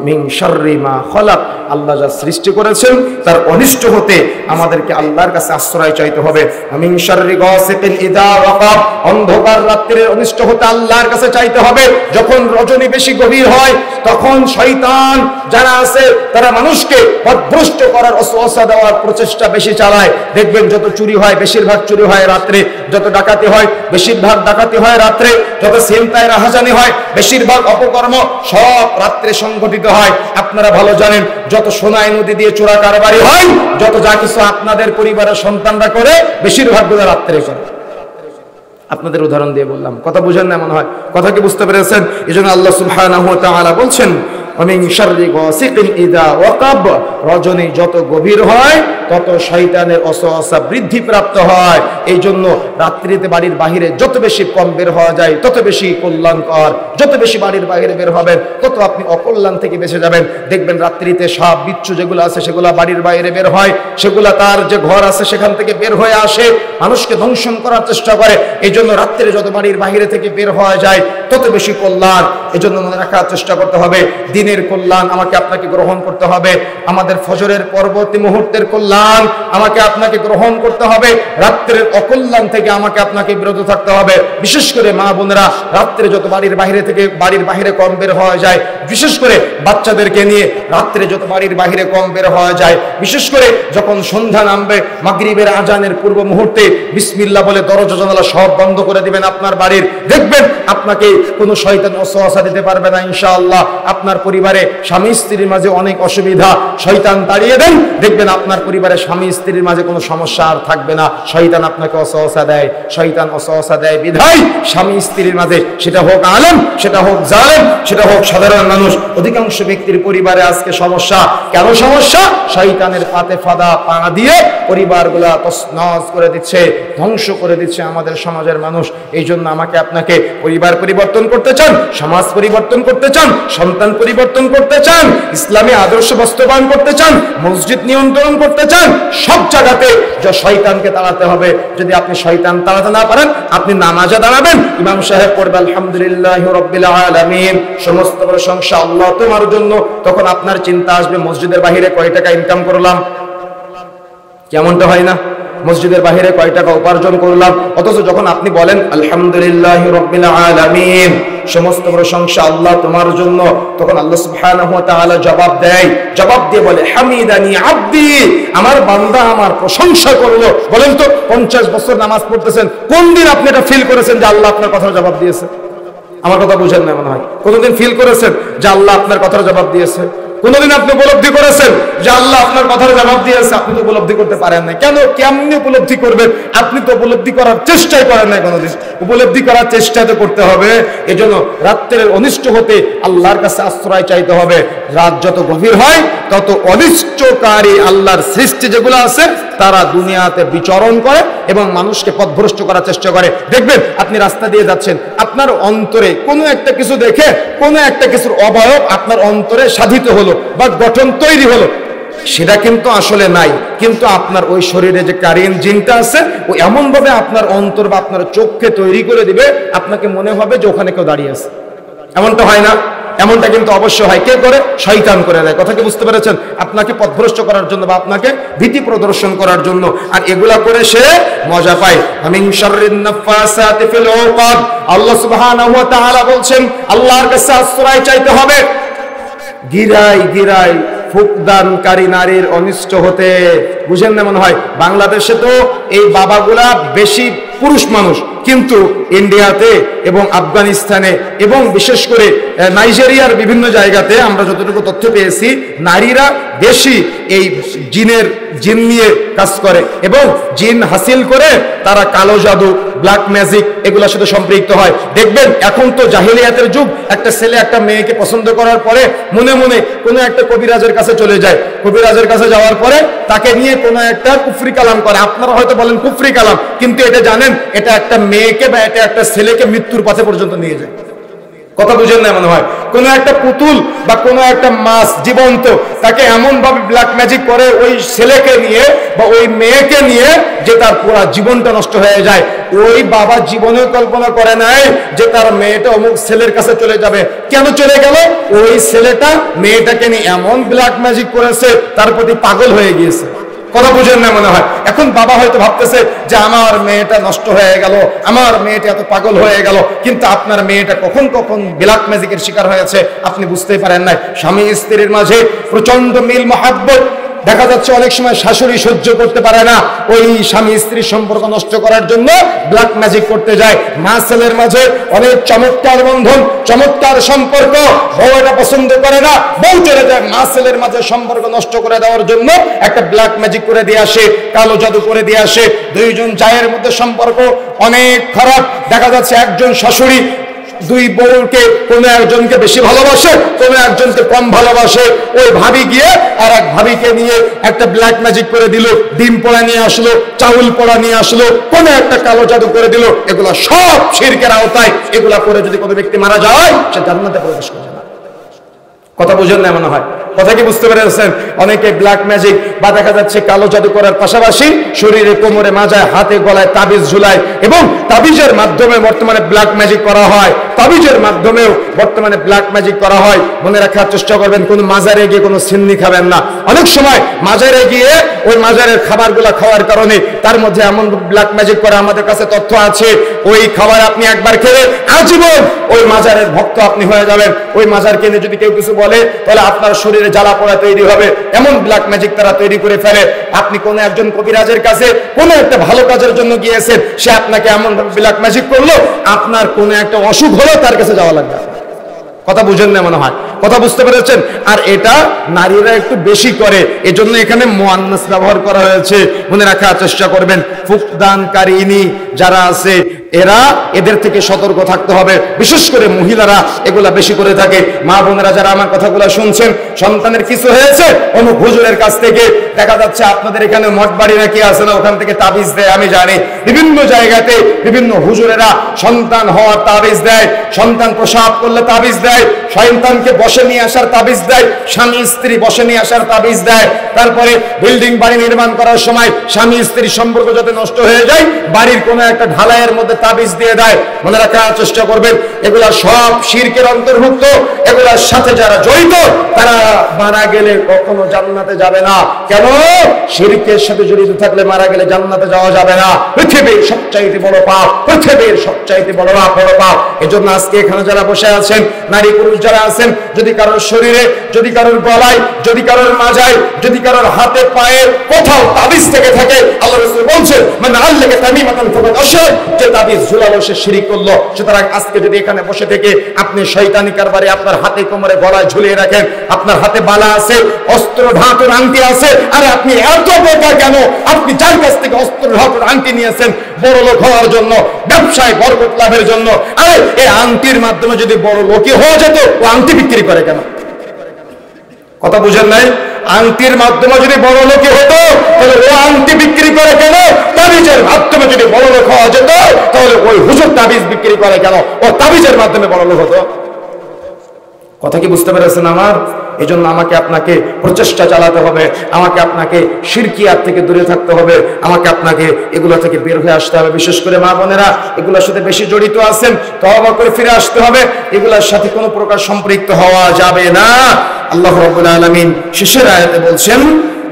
মিন শাররি মা খলাক, আল্লাহ যা সৃষ্টি করেছেন তার অনিষ্ট হতে আমাদেরকে আল্লাহর কাছে আশ্রয় চাইতে হবে। মিন শাররি গাসিকিন ইযা ওয়াকাব, অন্ধকার রাত্রির অনিষ্ট হতে আল্লাহর কাছে চাইতে হবে। যখন রজনী বেশি গভীর হয় তখন শয়তান যারা আছে তারা মানুষকে পথভ্রষ্ট করার ওয়াসওয়াসা দেওয়ার প্রচেষ্টা বেশি চালায়। দেখবেন যত চুরি হয় বেশিরভাগ চুরি হয় রাত্রে, যত ডাকাতি হয় বেশিরভাগ ডাকাতি হয় রাত্রে, যত ছিনতাই রাহাজানি হয় বেশিরভাগ অপকর্ম সব রাত্রে সংঘটিত হয়। আপনারা ভালো জানেন যত সোনাই নদী দিয়ে চোরা কারবারি হয়, যত যা কিছু আপনাদের পরিবারের সন্তানরা করে বেশিরভাগগুলো রাত্রে করে। আপনাদের উদাহরণ দিয়ে বললাম, কথা বুঝেন না মনে হয়? কথা কি বুঝতে পেরেছেন? এজন্য আল্লাহ সুবহানাহু ওয়া তাআলা বলছেন মিন শাররি গাসিকিন ইযা ওয়াকাব, রজনী যত গভীর হয় তত শয়তানের ওয়াসওয়াসা বৃদ্ধি প্রাপ্ত হয়। এই জন্য রাত্রিতে বাড়ির বাহিরে যত বেশি কম বের হওয়া যায় তত বেশি কল্যাণকর। যত বেশি বাড়ির বাইরে বের হবেন তত আপনি অকল্যাণ থেকে বেঁচে যাবেন। দেখবেন রাত্রিতে সাপ বিচ্ছু যেগুলো আছে সেগুলো বাড়ির বাইরে বের হয়, সেগুলো তার যে ঘর আছে সেখান থেকে বের হয়ে আসে, মানুষকে ধ্বংসন করার চেষ্টা করে। এই জন্য রাত্রে যত বাড়ির বাহিরে থেকে বের হওয়া যায় তত বেশি কল্যাণ। এই জন্য মনে রাখার চেষ্টা করতে হবে দিনের কল্যাণ আমাকে আপনাকে গ্রহণ করতে হবে, আমাদের ফজরের পরবর্তী মুহূর্তের কল্যাণ আমাকে আপনাকে গ্রহণ করতে হবে, রাত্রের অকল্যাণ থেকে আমাকে আপনাকে বিরত থাকতে হবে। বিশেষ করে মা বোনেরা রাত্রে যত বাড়ির বাহিরে কম বের হওয়া যায়, বিশেষ করে বাচ্চাদেরকে নিয়ে রাত্রে যত বাড়ির বাহিরে কম বের হওয়া যায়, বিশেষ করে যখন সন্ধ্যা নামবে মাগরিবের আজানের পূর্ব মুহূর্তে বিসমিল্লাহ বলে দরজা জানালা সব বন্ধ করে দিবেন আপনার বাড়ির। দেখবেন আপনাকে কোনো শয়তান ওয়াসওয়াসা দিতে পারবে না ইনশাআল্লাহ। আপনার পরিবারে স্বামী স্ত্রীর মাঝে অনেক অসুবিধা, শয়তান তাড়িয়ে দেন, দেখবেন আপনার পরিবারে স্বামী স্ত্রীর মাঝে কোনো সমস্যা আর থাকবে না। শয়তান আপনাকে ওয়াসওয়াসা দেয়, শয়তান ওয়াসওয়াসা দেয় বিধায় স্বামী স্ত্রীর মাঝে, সেটা হোক আলেম, সেটা হোক জালেম, সেটা হোক সাধারণ মানুষ, অধিকাংশ ব্যক্তির পরিবারে আজকে সমস্যা। কেন সমস্যা? শয়তানের পাতে ফাদা পা দিয়ে পরিবারগুলা তছনছ করে দিচ্ছে, ধ্বংস করে দিচ্ছে আমাদের সমাজের মানুষ। এই জন্য আমাকে আপনাকে পরিবার পরিবর্তন করতে চান, সমাজ পরিবর্তন করতে চান, সন্তান পরিবর্তন করতে চান, ইসলামী আদর্শ বাস্তবায়ন করতে চান, মসজিদ নিয়ন্ত্রণ করতে চান, সব জায়গাতে যা শয়তানকে তাড়াতে হবে। যদি আপনি শয়তান তাড়াতে না পারেন আপনি নামাজে দাঁড়াবেন, ইমাম সাহেব পড়বে আলহামদুলিল্লাহি রাব্বিল আলামিন, সমস্ত প্রশংসা আল্লাহ তোমার জন্য। তখন আপনার চিন্তা আসবে মসজিদের বাইরে কয় টাকা ইনকাম করলাম, কেমনটা হয় না? মসজিদের বাইরে কয় টাকা উপার্জন করলাম, অথচ যখন আপনি বলেন আলহামদুলিল্লাহি রাব্বিল আলামিন, সমস্ত প্রশংসা আল্লাহ তোমার জন্য, তখন আল্লাহ সুবহানাহু ওয়া তাআলা জবাব দিয়ে বলে হামিদানি আব্দি, আমার বান্দা আমার প্রশংসা করলো। বলেন তো 50 বছর নামাজ পড়তেছেন, কোন দিন আপনি এটা ফিল করেছেন যে আল্লাহ আপনার কথার জবাব দিয়েছে? আমার কথা বুঝেন না মনে হয়? কোনদিন ফিল করেছেন যে আল্লাহ আপনার কথার জবাব দিয়েছে? কোনদিন আপনি উপলব্ধি করেছেন যে আল্লাহ আপনার কথার জবাব দিয়েছে? আপনি তো উপলব্ধি করতে পারেন না। কেন? কেমনি উপলব্ধি করবেন? আপনি তো উপলব্ধি করার চেষ্টাই করেন না কোনোদিন। উপলব্ধি করার চেষ্টা তো করতে হবে। এজন্য রাত্রের অনিষ্ট হতে আল্লাহর কাছে আশ্রয় চাইতে হবে। রাত যত গভীর হয় তত অনিষ্টকারী আল্লাহর সৃষ্টি যেগুলো আছে তারা দুনিয়াতে বিচরণ করে এবং মানুষকে পথভ্রষ্ট করার চেষ্টা করে। দেখবেন আপনি রাস্তা দিয়ে যাচ্ছেন, আপনার অন্তরে কোনো একটা কিছু দেখে কোনো একটা কিছুর অবয়ব আপনার অন্তরে সাধিত হলো বা গঠন তৈরি হলো, সেটা কিন্তু আসলে নাই, কিন্তু আপনার ওই শরীরে যে কারেন্ট জিনটা আছে ও এমন ভাবে আপনার অন্তর বা আপনার চোখকে তৈরি করে দিবে আপনাকে মনে হবে যে ওখানে কেউ দাঁড়িয়ে আছে। এমনটা হয় না? এমনটা কিন্তু অবশ্য হয়। কে করে? শয়তান করে দেয়। কথা কি বুঝতে পেরেছেন? আপনাকে পথভ্রষ্ট করার জন্য বা আপনাকে ভীতি প্রদর্শন করার জন্য, আর এগুলা করে সে মজা পায়। মিন শাররিন নাফাসাতি ফিল উকাদ, আল্লাহ সুবহানাহু ওয়া তাআলা বলছেন আল্লাহর কাছে আশ্রয় চাইতে হবে গিরাই ফুকদানকারী নারীর অনিষ্ট হতে। বুঝেন না মনে হয়? বাংলাদেশে তো এই বাবাগুলা বেশি পুরুষ মানুষ, কিন্তু ইন্ডিয়াতে এবং আফগানিস্তানে এবং বিশেষ করে নাইজেরিয়ার বিভিন্ন জায়গাতে আমরা যতটুকু তথ্য পেয়েছি নারীরা বেশি এই জিন নিয়ে কাজ করে এবং জিন হাসিল করে তারা কালো জাদু, ব্ল্যাক ম্যাজিক এগুলোর সাথে সম্পৃক্ত হয়। দেখবেন এখন তো জাহিলিয়াতের যুগ, একটা ছেলে একটা মেয়েকে পছন্দ করার পরে মনে মনে কোনো একটা কবিরাজের কাছে চলে যায়, কবিরাজের কাছে যাওয়ার পরে তাকে নিয়ে কোনো একটা কুফরি কালাম করে। আপনারা হয়তো বলেন কুফরি কালাম, কিন্তু এটা জানেন এটা একটা মেয়েকে বা এটা একটা ছেলেকে মৃত্যুর পথে পর্যন্ত নিয়ে যায়। কথা বুঝেন না মনে হয়? কোনো একটা পুতুল বা কোনো একটা মাছ জীবন্ত, তাকে এমন ভাবে ব্ল্যাক ম্যাজিক করে ওই ছেলেকে নিয়ে বা ওই মেয়েকে নিয়ে যে তার পুরো জীবনটা নষ্ট হয়ে যায়। ওই বাবা জীবনেও কল্পনা করে নাই যে তার মেয়েটা অমুক ছেলের কাছে চলে যাবে। কেন চলে গেল? ওই ছেলেটা মেয়েটাকে নিয়ে এমন ব্ল্যাক ম্যাজিক করেছে, তার প্রতি পাগল হয়ে গিয়েছে। কথা বুঝেন না মনে হয়? এখন বাবা হয়তো ভাবতেছে যে আমার মেয়েটা নষ্ট হয়ে গেল, আমার মেয়েটা এত পাগল হয়ে গেল, কিন্তু আপনার মেয়েটা কখন কখন ব্ল্যাক ম্যাজিকের শিকার হয়েছে আপনি বুঝতেই পারেন না। স্বামী স্ত্রীর মাঝে প্রচন্ড মিল মহাব্বত, দেখা যাচ্ছে অনেক সময় শাশুড়ি সহ্য করতে পারে না, ওই স্বামী স্ত্রীর সম্পর্ক নষ্ট করার জন্য ব্ল্যাক ম্যাজিক করতে যায়। মা ছেলের মাঝে অনেক চমৎকার বন্ধন, চমৎকার সম্পর্ক, বউ এটা পছন্দ করে না, বউ চলে যায় মা ছেলের মাঝে সম্পর্ক নষ্ট করে দেওয়ার জন্য একটা ব্ল্যাক ম্যাজিক করে দিয়ে আসে, কালো জাদু করে দিয়ে আসে। দুইজন জায়ের মধ্যে সম্পর্ক অনেক খারাপ, দেখা যাচ্ছে একজন শাশুড়ি দুই বউকে কোনো একজনকে বেশি ভালোবাসে, কোনো একজনকে কম ভালোবাসে। ওই ভাবি গিয়ে আর এক ভাবিকে নিয়ে একটা ব্ল্যাক ম্যাজিক করে দিল, ডিম পোড়া নিয়ে আসলো, চাউল পোড়া নিয়ে আসলো, কোনো একটা কালো জাদু করে দিল। এগুলা সব শিরকের আওতায়। এগুলা করে যদি কোনো ব্যক্তি মারা যায়, সে জান্নাতে প্রবেশ করবে না। কথা বুঝেন না মনে হয়? কথা কি বুঝতে পেরেছেন? অনেকে ব্ল্যাক ম্যাজিক বা দেখা যাচ্ছে কালো জাদু করার পাশাপাশি শরীরে, কোমরে, মাজায়, হাতে, গলায় তাবিজ ঝুলায়, এবং তাবিজের মাধ্যমে বর্তমানে ব্ল্যাক ম্যাজিক করা হয়। তাবিজের মাধ্যমেও বর্তমানে ব্ল্যাক ম্যাজিক করা হয়। মনে রাখার চেষ্টা করবেন, কোন মাজারে গিয়ে কোনো সিন্নি খাবেন না। অনেক সময় মাজারে গিয়ে ওই মাজারের খাবারগুলো খাওয়ার কারণে তার মধ্যে এমন ব্ল্যাক ম্যাজিক করে, আমাদের কাছে তথ্য আছে, ওই খাবার আপনি একবার খেলে আজীবন ওই মাজারের ভক্ত আপনি হয়ে যাবেন। ওই মাজার কিনে যদি কেউ কিছু বলে, তাহলে আপনার শরীরে জ্বালা পোড়া তৈরি হবে, এমন ব্ল্যাক ম্যাজিক তারা তৈরি করে ফেলে। আপনি কোন একজন কবিরাজের কাছে কোন একটা ভালো কাজের জন্য গিয়েছেন, সে আপনাকে এমন ব্ল্যাক ম্যাজিক করলো, আপনার কোন একটা অসুখ হলো তার কাছে যাওয়া লাগবে। কথা বুঝেন না মনে হয়? কথা বুঝতে পেরেছেন? আর এটা নারীরা একটু বেশি করে, এজন্য এখানে মুআন্নাস ব্যবহার করা হয়েছে। মনে রাখার চেষ্টা করবেন, ফুকদানকারিনী যারা আছে এরা, এদের থেকে সতর্ক থাকতে হবে। বিশেষ করে মহিলারা এগুলা বেশি করে থাকে। মা বোনেরা যারা আমার কথাগুলো শুনছেন, সন্তানের কিছু হয়েছে, অমুক হুজুরের কাছ থেকে, দেখা যাচ্ছে আপনাদের এখানে মঠ বাড়ি নাকি আছে না, ওখান থেকে তাবিজ দেয়, আমি জানি বিভিন্ন জায়গাতে বিভিন্ন হুজুরেরা সন্তান হওয়ার তাবিজ দেয়, সন্তান প্রসব করলে তাবিজ দেয়, সন্তানকে বসে নিয়ে আসার তাবিজ দেয়, স্বামী স্ত্রী বসে নিয়ে আসার তাবিজ দেয়। তারপরে বিল্ডিং বাড়ি নির্মাণ করার সময় স্বামী স্ত্রীর সম্পর্ক যাতে নষ্ট হয়ে যায়, বাড়ির কোনো একটা ঢালাইয়ের মধ্যে তাবিজ দিয়ে দেয়। মনে রাখার চেষ্টা করবেন, এগুলা সব শিরকের অন্তর্ভুক্ত। এগুলার সাথে যারা জড়িত, তারা মারা গেলে কখনো জান্নাতে যাবে না। কেন? শিরকের সাথে জড়িত থাকলে মারা গেলে জান্নাতে যাওয়া যাবে না। পৃথিবীর সবচাইতে বড় পাপ, পৃথিবীর সবচাইতে বড় পাপ। এজন্য আজকে এখানে যারা বসে আছেন, নারী পুরুষ যারা আছেন, যদি কারোর শরীরে, যদি কারোর গলায়, যদি কারোর মাজায়, যদি কারোর হাতে পায়ে কোথাও তাবিজ থেকে থাকে, আল্লাহ রাসূল বলছেন, মানে আল্লাহকে তামিমাতান ফাকাদ আশরাক, যে তাবিজ ঝুলালো সে শিরক করলো। সুতরাং আজকে যদি এখানে বসে থেকে আপনি শয়তানি কারবারে আপনার হাতে, কোমরে, গলায় ঝুলিয়ে রাখেন, আপনার হাতে বালা আছে, অস্ত্র ধাতুর আংটি আছে, আরে আপনি এত বোকা কেন? আপনি যার কাছ থেকে অস্ত্র ধাতুর আংটি নিয়েছেন বড় লোক হওয়ার জন্য, ব্যবসায় বরকত লাভের জন্য, আরে এই আংটির মাধ্যমে যদি বড় লোকই হওয়া যেত, ও আংটি বিক্রি করে কেন? কথা বুঝেন নাই? আংটির মাধ্যমে যদি বড় লোকই হতো, তাহলে ও আংটি বিক্রি করে কেন? তাবিজের মাধ্যমে যদি বড় লোক হওয়া যেত, তাহলে ওই হুজুর তাবিজ বিক্রি করে কেন? ও তাবিজের মাধ্যমে বড় লোক হতো। কথা কি বুঝতে পেরেছেন আমার? এই জন্য আমাকে আপনাকে প্রচেষ্টা চালাতে হবে, আমাকে আপনাকে শিরকিয়াত থেকে দূরে থাকতে হবে, আমাকে আপনাকে এগুলো থেকে বের হয়ে আসতে হবে। বিশেষ করে মা বোনেরা এগুলোর সাথে বেশি জড়িত আছেন, তওবা করে ফিরে আসতে হবে। এগুলোর সাথে কোনো প্রকার সম্পৃক্ত হওয়া যাবে না। আল্লাহ রাব্বুল আলামিন শেষের আয়াতে বলছেন,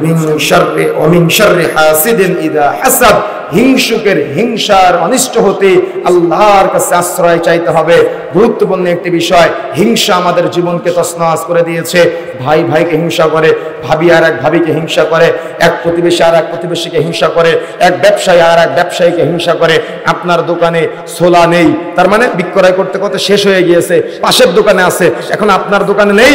মিন শাররি ওয়া মিন শাররি হাসিদিন ইযা হাসাদ, হিংসুকের হিংসার অনিষ্ট হতে আল্লাহর কাছে আশ্রয় চাইতে হবে। গুরুত্বপূর্ণ একটি বিষয়, হিংসা আমাদের জীবনকে তছনছ করে দিয়েছে। ভাই ভাইকে হিংসা করে, ভাবি আর এক ভাবিকে হিংসা করে, এক প্রতিবেশী আর এক প্রতিবেশীকে হিংসা করে, এক ব্যবসায়ী আর এক ব্যবসায়ীকে হিংসা করে। আপনার দোকানে ছোলা নেই, তার মানে বিক্রয় করতে করতে শেষ হয়ে গিয়েছে, পাশের দোকানে আছে, এখন আপনার দোকানে নেই।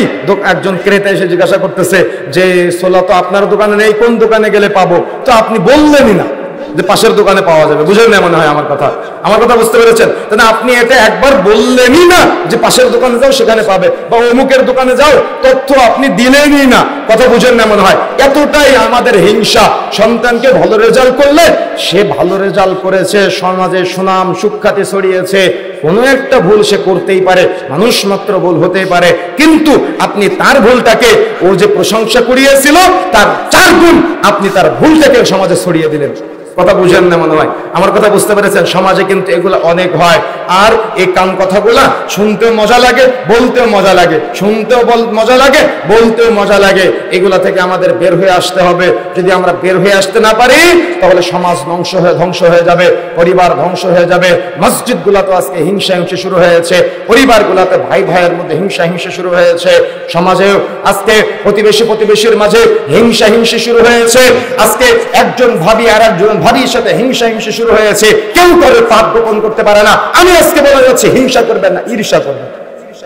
একজন ক্রেতা এসে জিজ্ঞাসা করতেছে যে ছোলা তো আপনার দোকানে নেই, কোন দোকানে গেলে পাবো? তো আপনি বললেনই না, যে পাশের দোকানে পাওয়া যাবে। বুঝেন না মনে হয় আমার কথা বুঝতে পেরেছেন? তাহলে আপনি এটা একবার বললেনই না যে পাশের দোকানে যাও সেখানে পাবে, বা অমুকের দোকানে যাও, তথ্য আপনি দিলেনই না। কথা বুঝেন না মনে হয়? এতটাই আমাদের হিংসা। সন্তানকে ভালো রেজাল্ট করলে সে ভালো রেজাল্ট করেছে, সমাজে সুনাম সুখ্যাতি ছড়িয়েছে, কোনো একটা ভুল সে করতেই পারে, মানুষ মাত্র ভুল হতেই পারে, কিন্তু আপনি তার ভুলটাকে, ও যে প্রশংসা করিয়েছিল তার 4 গুণ আপনি তার ভুলটাকে সমাজে ছড়িয়ে দিলেন। কথা বুঝেন না মনে হয়? আমার কথা বুঝতে পেরেছেন? সমাজে কিন্তু এগুলো অনেক হয়। আর এই কান কথাগুলা শুনতেও মজা লাগে, বলতেও মজা লাগে, শুনতেও মজা লাগে, বলতেও মজা লাগে। এগুলা থেকে আমাদের বের হয়ে আসতে হবে। যদি আমরা বের হয়ে আসতে না পারি তাহলে সমাজ ধ্বংস হয়ে যাবে, পরিবার ধ্বংস হয়ে যাবে। মসজিদগুলোতে আজকে হিংসা শুরু হয়েছে, পরিবারগুলোতে ভাই ভাইয়ের মধ্যে হিংসা শুরু হয়েছে, সমাজে আজকে প্রতিবেশীর মাঝে হিংসা শুরু হয়েছে। আজকে একজন ভাবি আর একজন ভাবির সাথে হিংসা শুরু হয়েছে, কেউ করে পাপ গোপন করতে পারে না। আমি আজকে বলে যাচ্ছি, হিংসা করবেন না, ঈর্ষা করবেন।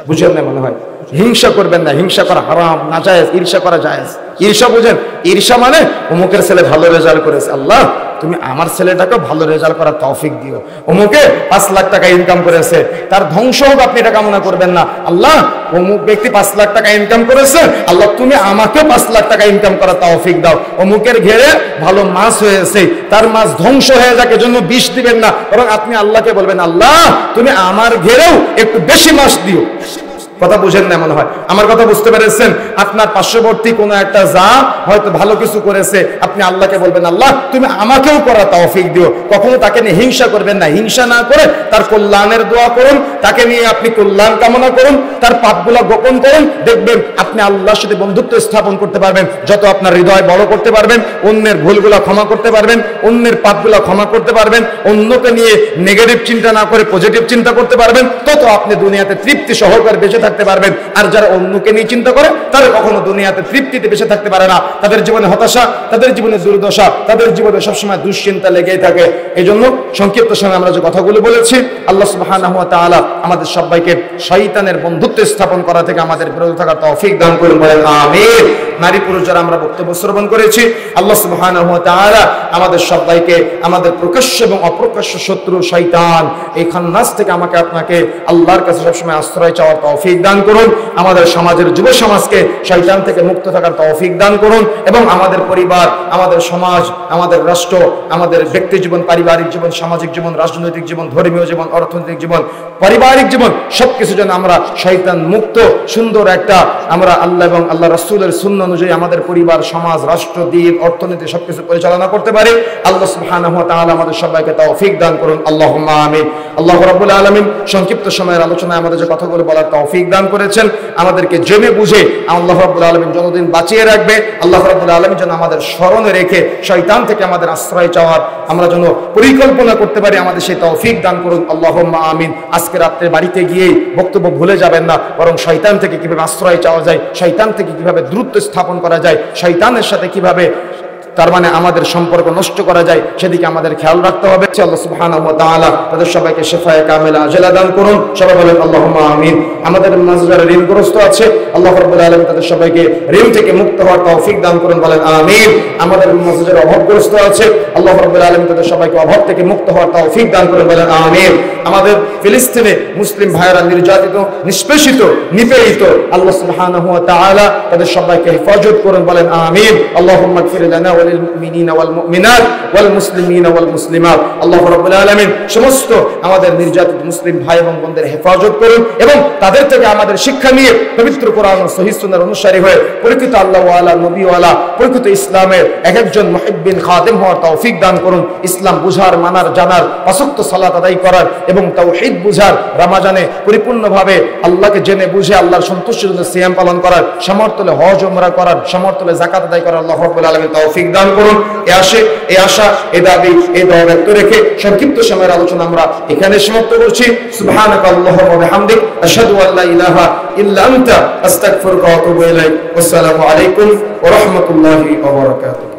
বুঝেন না মনে হয়? হিংসা করবেন না, হিংসা করা হারাম, নাজায়েজ, ঈর্ষা করা জায়েজ। ঈর্ষা বুঝেন? ঈর্ষা মানে অমুকের ছেলে ভালো রেজাল্ট করেছে, আল্লাহ তুমি আমার ছেলেটাকে ভালো রেজাল্ট করার তৌফিক দিও। অমুকে 5 লাখ টাকা ইনকাম করেছে, তার ধ্বংস হোক, আপনি এটা কামনা করবেন না। আল্লাহ অমুক ব্যক্তি 5 লাখ টাকা ইনকাম করেছে, আল্লাহ তুমি আমাকে 5 লাখ টাকা ইনকাম করার তৌফিক দাও। অমুকের ঘেরে ভালো মাছ হয়েছে, তার মাছ ধ্বংস হয়ে যাক, এজন্য বিষ দিবেন না, বরং আপনি আল্লাহকে বলবেন, আল্লাহ তুমি আমার ঘেরেও একটু বেশি মাছ দিও। কথা বুঝেন না মনে হয়? আমার কথা বুঝতে পেরেছেন? আপনার পার্শ্ববর্তী কোনো একটা যা হয়তো ভালো কিছু করেছে, আপনি আল্লাহকে বলবেন, আল্লাহ তুমি আমাকেও করার তৌফিক দিও। কখনো তাকে নিয়ে হিংসা করবেন না, হিংসা না করে তার কল্যাণের দোয়া করুন, তাকে নিয়ে আপনি কল্যাণ কামনা করুন, তার পাপগুলা গোপন করুন। দেখবেন আপনি আল্লাহর সাথে বন্ধুত্ব স্থাপন করতে পারবেন। যত আপনার হৃদয় বড় করতে পারবেন, অন্যের ভুলগুলা ক্ষমা করতে পারবেন, অন্যের পাপগুলা ক্ষমা করতে পারবেন, অন্যকে নিয়ে নেগেটিভ চিন্তা না করে পজিটিভ চিন্তা করতে পারবেন, তত আপনি দুনিয়াতে তৃপ্তি সহকারে বেঁচে থাকতে পারবেন। আর যারা অন্যকে নিয়ে চিন্তা করে তারা কখনো দুনিয়াতে তৃপ্তিতে বেঁচে থাকতে পারে না। তাদের জীবনে হতাশা, তাদের জীবনে দুর্দশা, তাদের জীবনে সবসময় দুশ্চিন্তা লেগেই থাকে। এই জন্য সংক্ষিপ্ত সময় আমরা যে কথাগুলো বলেছি, আল্লাহ সুবহানাহু ওয়া তাআলা আমাদের সবাইকে শয়তানের বন্ধুত্ব স্থাপন করা থেকে আমাদের বিরত থাকার তৌফিক দান করুন, বলেন আমিন। নারী পুরুষ যারা আমরা বক্তব্য শ্রবণ করেছি, আল্লাহ সুবহানাহু ওয়া তাআলা আমাদের সবাইকে আমাদের প্রকাশ্য এবং অপ্রকাশ্য শত্রু শয়তান এই খান্নাস থেকে আমাকে আপনাকে আল্লাহর কাছে সবসময় আশ্রয় চাওয়ার তৌফিক দান করুন। আমাদের সমাজের যুব সমাজকে শয়তান থেকে মুক্ত থাকার তৌফিক দান করুন, এবং আমাদের পরিবার, আমাদের সমাজ, আমাদের রাষ্ট্র, আমাদের ব্যক্তি জীবন, পারিবারিক জীবন, সামাজিক জীবন, রাজনৈতিক জীবন, ধর্মীয় জীবন, অর্থনৈতিক জীবন, পারিবারিক জীবন, সবকিছু যেন আমরা শয়তান মুক্ত সুন্দর একটা আমরা আল্লাহ এবং আল্লাহ রাসূলের সুন্নাহ অনুযায়ী আমাদের পরিবার, সমাজ, রাষ্ট্র, দিন, অর্থনীতি সবকিছু পরিচালনা করতে পারি। আল্লাহ সুবহানাহু ওয়া তাআলা আমাদের সবাইকে তৌফিক দান করুন, আল্লাহুম্মা আমিন। আল্লাহ রাব্বুল আলামিন সংক্ষিপ্ত সময়ের আলোচনায় আমাদের যে কথাগুলো বলার তৌফিক দান করেছেন, আমাদেরকে জেনে বুঝে আল্লাহ রাব্বুল আলামিন যতদিন বাঁচিয়ে রাখবে, আল্লাহ রাব্বুল আলামিন যেন আমাদের স্মরণে রেখে শয়তান থেকে আমাদের আশ্রয় চাওয়ার আমরা যেন পরিকল্পনা করতে পারি, আমাদের সেই তৌফিক দান করুন, আল্লাহুম্মা আমিন। আজকে রাত্রে বাড়িতে গিয়েই বক্তব্য ভুলে যাবেন না, বরং শয়তান থেকে কিভাবে আশ্রয় চাওয়া যায়, শয়তান থেকে কিভাবে দূরত্ব স্থাপন করা যায়, শয়তানের সাথে কিভাবে তার মানে আমাদের সম্পর্ক নষ্ট করা যায়, সেদিকে আমাদের খেয়াল রাখতে হবে। আল্লাহ সুবহানাহু ওয়া তাআলা তাদের সবাইকে শিফায়ে কামিলা আজলা দান করুন, সবাই বলেন আল্লাহুম্মা আমিন। আমাদের মাঝে যারা ঋণগ্রস্ত আছে, আল্লাহ রাব্বুল আলামিন তাদের সবাইকে ঋণ থেকে মুক্ত হওয়ার তৌফিক দান করুন, বলেন আমিন। আমাদের মাঝে যারা অভাবগ্রস্ত আছে, আল্লাহ রাব্বুল আলামিন তাদের সবাইকে অভাব থেকে মুক্ত হওয়ার তৌফিক দান করুন, বলেন আমিন। আমাদের ফিলিস্তিনে মুসলিম ভাইয়েরা নির্যাতিত, নিষ্পেষিত, নিপীড়িত, আল্লাহ সুবহানাহু ওয়া তাআলা তাদের সবাইকে হেফাজত করুন, বলেন আমিন। আল্লাহুম্মা ইগফির লানা ওয়া লিল মুমিনিনা ওয়াল মুমিনাত ওয়াল মুসলিমিনা ওয়াল মুসলিমাত। আল্লাহ রাব্বুল আলামিন সমস্ত আমাদের নির্যাতিত মুসলিম ভাই এবং বোনদের হেফাজত করুন, এবং তাদের থেকে আমাদের শিক্ষা নিয়ে পবিত্র কোরআন ও সহিহ সুন্নাহর অনুসারী হয়ে প্রকৃত আল্লাহ ওয়ালা, নবী ওয়ালা, প্রকৃত ইসলামের একজন মুহিব্বিন খাদেম হওয়ার তৌফিক দান করুন। ইসলাম বুঝার, মানার, জানার, পাঁচ ওয়াক্ত সালাত আদায় করার এবং তাওহীদ বুঝার, রমজানে পরিপূর্ণভাবে আল্লাহকে জেনে বুঝে আল্লাহর সন্তুষ্টির জন্য সিয়াম পালন করার, সামর্থ্যে হজ ওমরা করার, সামর্থ্যে যাকাত আদায় করার আল্লাহ রাব্বুল আলামিন তৌফিক দান করুন। এই আশা, এই দাবি, এই দোয়া ব্যক্ত রেখে সংক্ষিপ্ত সময়ের আলোচনা আমরা এখানে সমাপ্ত করছি। সুবহানাকা আল্লাহুম্মা ওয়া বিহামদিক, আশহাদু আল লা ইলাহা ইল্লা আনতা, আস্তাগফিরুকা ওয়া আতুবু ইলাইক। আসসালামু আলাইকুম ওয়া রাহমাতুল্লাহি ওয়া বারাকাতুহু।